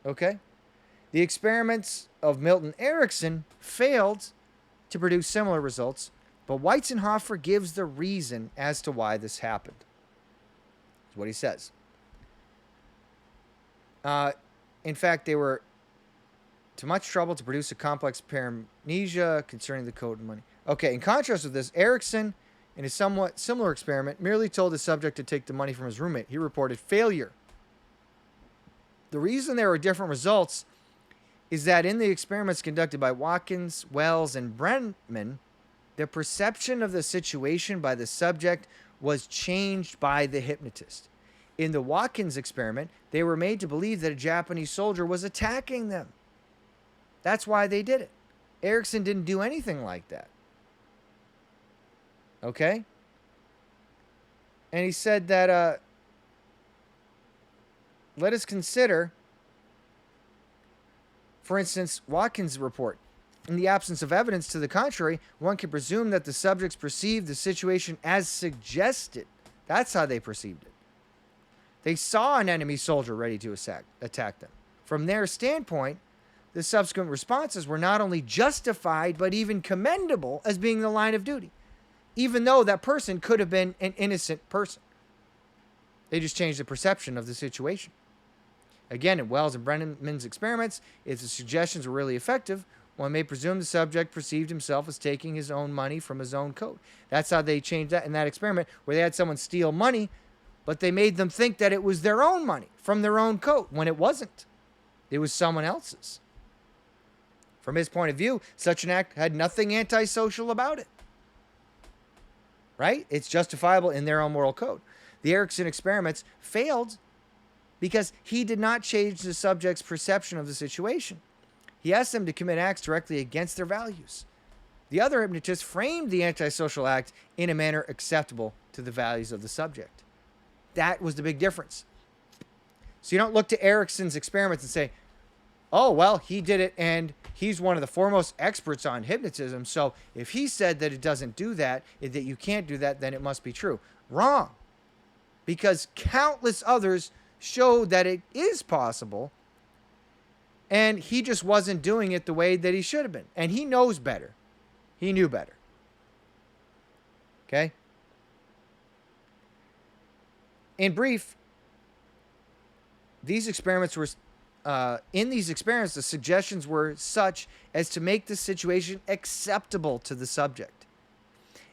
Okay? The experiments of Milton Erickson failed to produce similar results, but Weitzenhofer gives the reason as to why this happened. That's what he says. In fact, they were too much trouble to produce a complex paramnesia concerning the code and money. Okay, in contrast with this, Erickson, in a somewhat similar experiment, merely told the subject to take the money from his roommate. He reported failure. The reason there were different results is that in the experiments conducted by Watkins, Wells, and Brennan, the perception of the situation by the subject was changed by the hypnotist. In the Watkins experiment, they were made to believe that a Japanese soldier was attacking them. That's why they did it. Erickson didn't do anything like that. Okay? And he said that, let us consider, for instance, Watkins' report. In the absence of evidence to the contrary, one can presume that the subjects perceived the situation as suggested. That's how they perceived it. They saw an enemy soldier ready to attack them. From their standpoint, the subsequent responses were not only justified, but even commendable as being the line of duty, even though that person could have been an innocent person. They just changed the perception of the situation. Again, in Wells and Brennan's experiments, if the suggestions were really effective, one may presume the subject perceived himself as taking his own money from his own coat. That's how they changed that in that experiment, where they had someone steal money, but they made them think that it was their own money from their own coat, when it wasn't. It was someone else's. From his point of view, such an act had nothing antisocial about it. Right? It's justifiable in their own moral code. The Erickson experiments failed because he did not change the subject's perception of the situation. He asked them to commit acts directly against their values. The other hypnotist framed the antisocial act in a manner acceptable to the values of the subject. That was the big difference. So you don't look to Erickson's experiments and say, oh, well, he did it and he's one of the foremost experts on hypnotism. So if he said that it doesn't do that, that you can't do that, then it must be true. Wrong. Because countless others showed that it is possible, and he just wasn't doing it the way that he should have been. And he knows better. He knew better. Okay? In brief, these experiments were, the suggestions were such as to make the situation acceptable to the subject.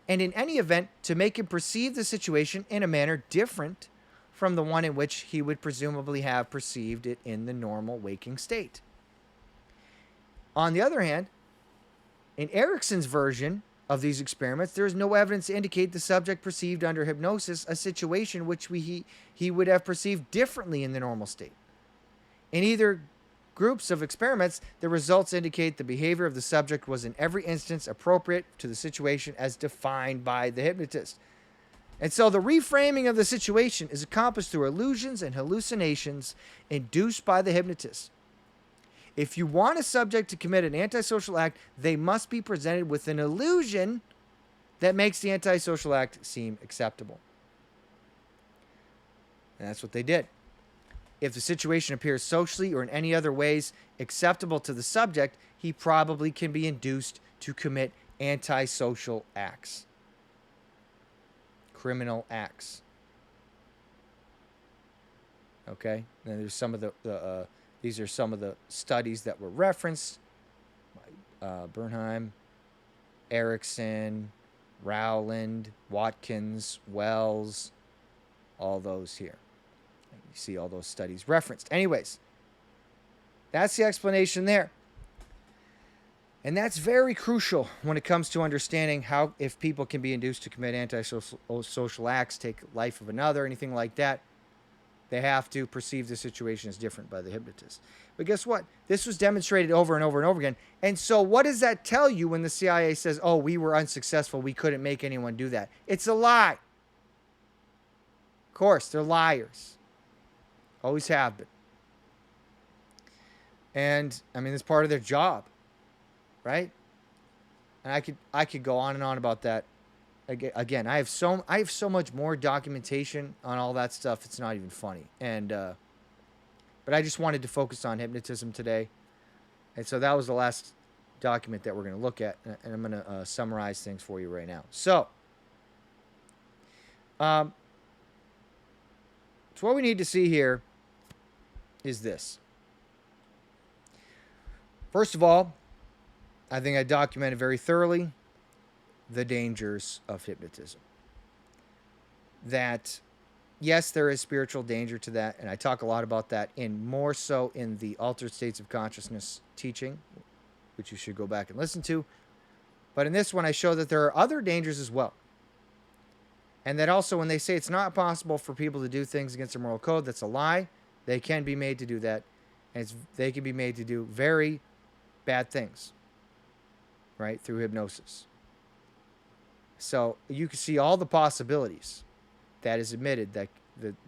And in any event, to make him perceive the situation in a manner different from the one in which he would presumably have perceived it in the normal waking state. On the other hand, in Erickson's version of these experiments, there is no evidence to indicate the subject perceived under hypnosis a situation which he would have perceived differently in the normal state. In either groups of experiments, the results indicate the behavior of the subject was in every instance appropriate to the situation as defined by the hypnotist. And so the reframing of the situation is accomplished through illusions and hallucinations induced by the hypnotist. If you want a subject to commit an antisocial act, they must be presented with an illusion that makes the antisocial act seem acceptable. And that's what they did. If the situation appears socially or in any other ways acceptable to the subject, he probably can be induced to commit antisocial acts. Criminal acts. Okay? And there's some of these are some of the studies that were referenced. Bernheim, Erickson, Rowland, Watkins, Wells, all those here. You see all those studies referenced. Anyways, that's the explanation there. And that's very crucial when it comes to understanding how, if people can be induced to commit antisocial acts, take life of another, anything like that, they have to perceive the situation as different by the hypnotist. But guess what? This was demonstrated over and over and over again. And so what does that tell you when the CIA says, oh, we were unsuccessful, we couldn't make anyone do that? It's a lie. Of course, they're liars. Always have been. And, I mean, it's part of their job. Right? And I could go on and on about that. Again, I have so much more documentation on all that stuff. It's not even funny. And but I just wanted to focus on hypnotism today. And so that was the last document that we're going to look at, and I'm going to summarize things for you right now. So what we need to see here is this. First of all, I think I documented very thoroughly the dangers of hypnotism. That, yes, there is spiritual danger to that, and I talk a lot about that, more so in the Altered States of Consciousness teaching, which you should go back and listen to. But in this one, I show that there are other dangers as well. And that also, when they say it's not possible for people to do things against their moral code, that's a lie. They can be made to do that, and they can be made to do very bad things. Right, through hypnosis. So you can see all the possibilities that is admitted that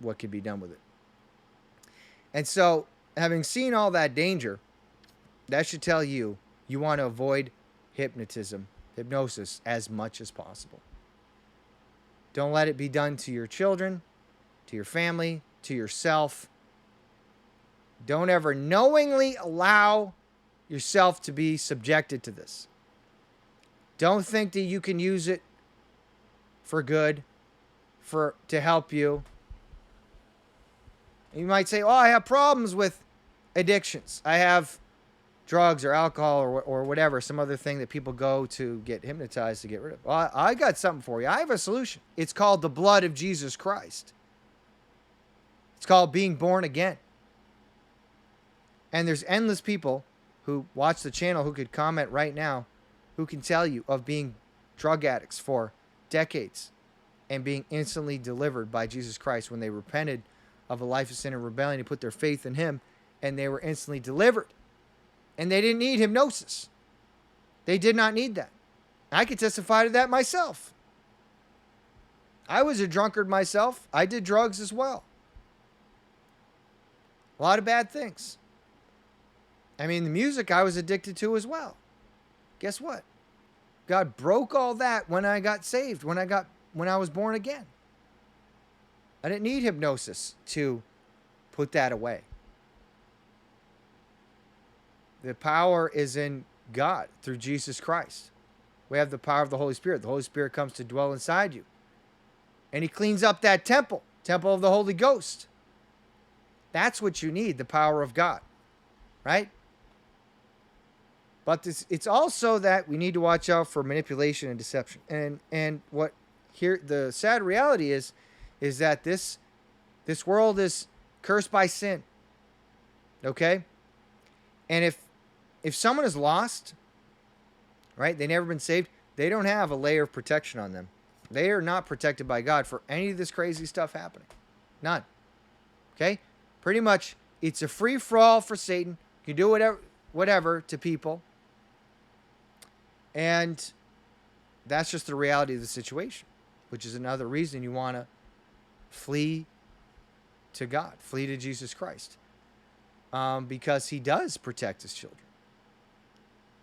what can be done with it. And so, having seen all that danger, that should tell you want to avoid hypnosis, as much as possible. Don't let it be done to your children, to your family, to yourself. Don't ever knowingly allow yourself to be subjected to this. Don't think that you can use it for good, to help you. You might say, oh, I have problems with addictions. I have drugs or alcohol or whatever, some other thing that people go to get hypnotized to get rid of. Well, I got something for you. I have a solution. It's called the blood of Jesus Christ. It's called being born again. And there's endless people who watch the channel who could comment right now who can tell you of being drug addicts for decades and being instantly delivered by Jesus Christ when they repented of a life of sin and rebellion and put their faith in Him, and they were instantly delivered. And they didn't need hypnosis. They did not need that. I could testify to that myself. I was a drunkard myself. I did drugs as well. A lot of bad things. I mean, the music I was addicted to as well. Guess what? God broke all that when I got saved, when I was born again. I didn't need hypnosis to put that away. The power is in God through Jesus Christ. We have the power of the Holy Spirit. The Holy Spirit comes to dwell inside you. And He cleans up that temple of the Holy Ghost. That's what you need, the power of God. Right? But it's also that we need to watch out for manipulation and deception. And what here the sad reality is that this world is cursed by sin. Okay? And if someone is lost, right, they've never been saved, they don't have a layer of protection on them. They are not protected by God for any of this crazy stuff happening. None. Okay? Pretty much, it's a free-for-all for Satan You can do whatever to people. And that's just the reality of the situation, which is another reason you want to flee to God, flee to Jesus Christ, because he does protect his children,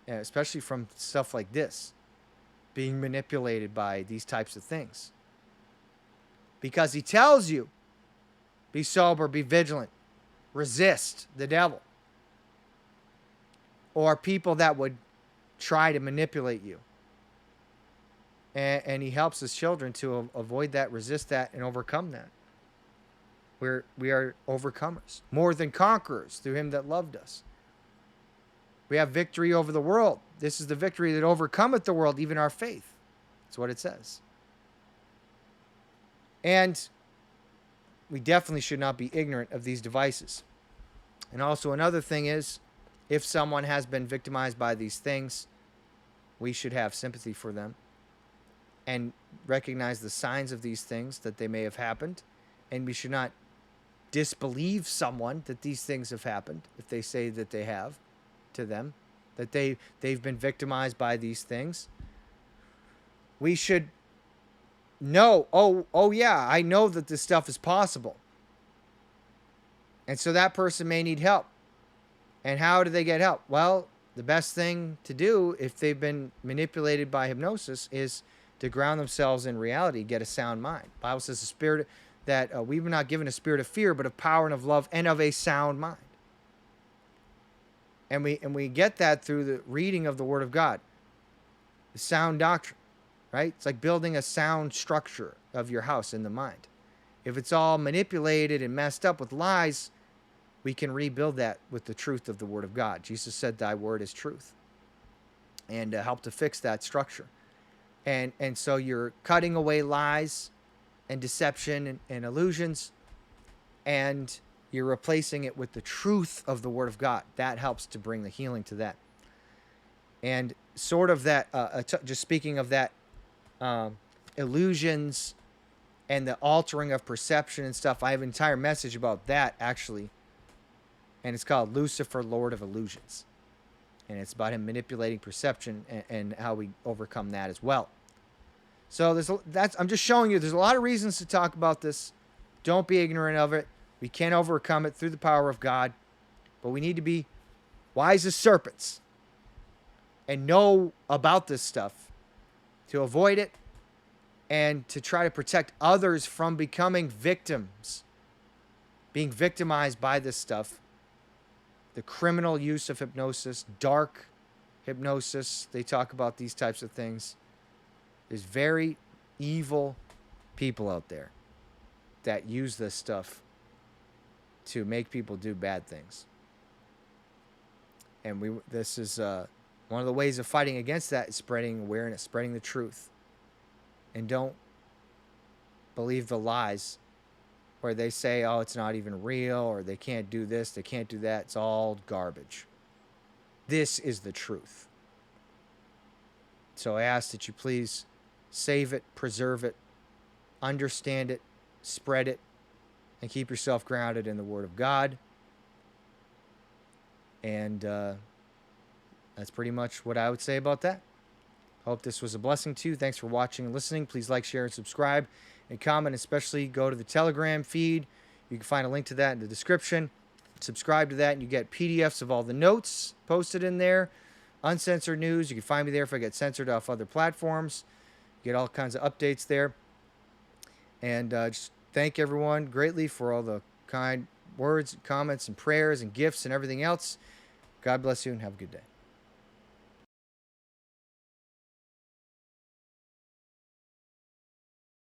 and especially from stuff like this, being manipulated by these types of things. Because he tells you, be sober, be vigilant, resist the devil, or people that would try to manipulate you. And he helps his children to avoid that, resist that, and overcome that. We are overcomers, more than conquerors through him that loved us. We have victory over the world. This is the victory that overcometh the world, even our faith. That's what it says. And we definitely should not be ignorant of these devices. And also another thing is, if someone has been victimized by these things, we should have sympathy for them and recognize the signs of these things that they may have happened. And we should not disbelieve someone that these things have happened if they say that they have to them, that they've been victimized by these things. We should know, oh yeah, I know that this stuff is possible. And so that person may need help. And how do they get help? Well, the best thing to do if they've been manipulated by hypnosis is to ground themselves in reality, get a sound mind. The Bible says the spirit that we were not given a spirit of fear, but of power and of love and of a sound mind. And we get that through the reading of the Word of God, the sound doctrine, right? It's like building a sound structure of your house in the mind. If it's all manipulated and messed up with lies, we can rebuild that with the truth of the Word of God. Jesus said, "Thy word is truth," and help to fix that structure. And so you're cutting away lies and deception and illusions, and you're replacing it with the truth of the Word of God. That helps to bring the healing to that. And sort of that, just speaking of that, illusions and the altering of perception and stuff, I have an entire message about that, actually. And it's called Lucifer, Lord of Illusions. And it's about him manipulating perception and how we overcome that as well. So I'm just showing you there's a lot of reasons to talk about this. Don't be ignorant of it. We can overcome it through the power of God. But we need to be wise as serpents and know about this stuff to avoid it and to try to protect others from becoming victims, being victimized by this stuff. The criminal use of hypnosis, dark hypnosis, they talk about these types of things. There's very evil people out there that use this stuff to make people do bad things. And this is one of the ways of fighting against that is spreading awareness, spreading the truth. And don't believe the lies where they say, oh, it's not even real, or they can't do this, they can't do that. It's all garbage. This is the truth. So I ask that you please save it, preserve it, understand it, spread it, and keep yourself grounded in the Word of God. And that's pretty much what I would say about that. Hope this was a blessing to you. Thanks for watching and listening. Please like, share, and subscribe. And comment, especially go to the Telegram feed. You can find a link to that in the description. Subscribe to that, and you get PDFs of all the notes posted in there. Uncensored news. You can find me there if I get censored off other platforms. You get all kinds of updates there. And just thank everyone greatly for all the kind words, comments, and prayers, and gifts, and everything else. God bless you, and have a good day.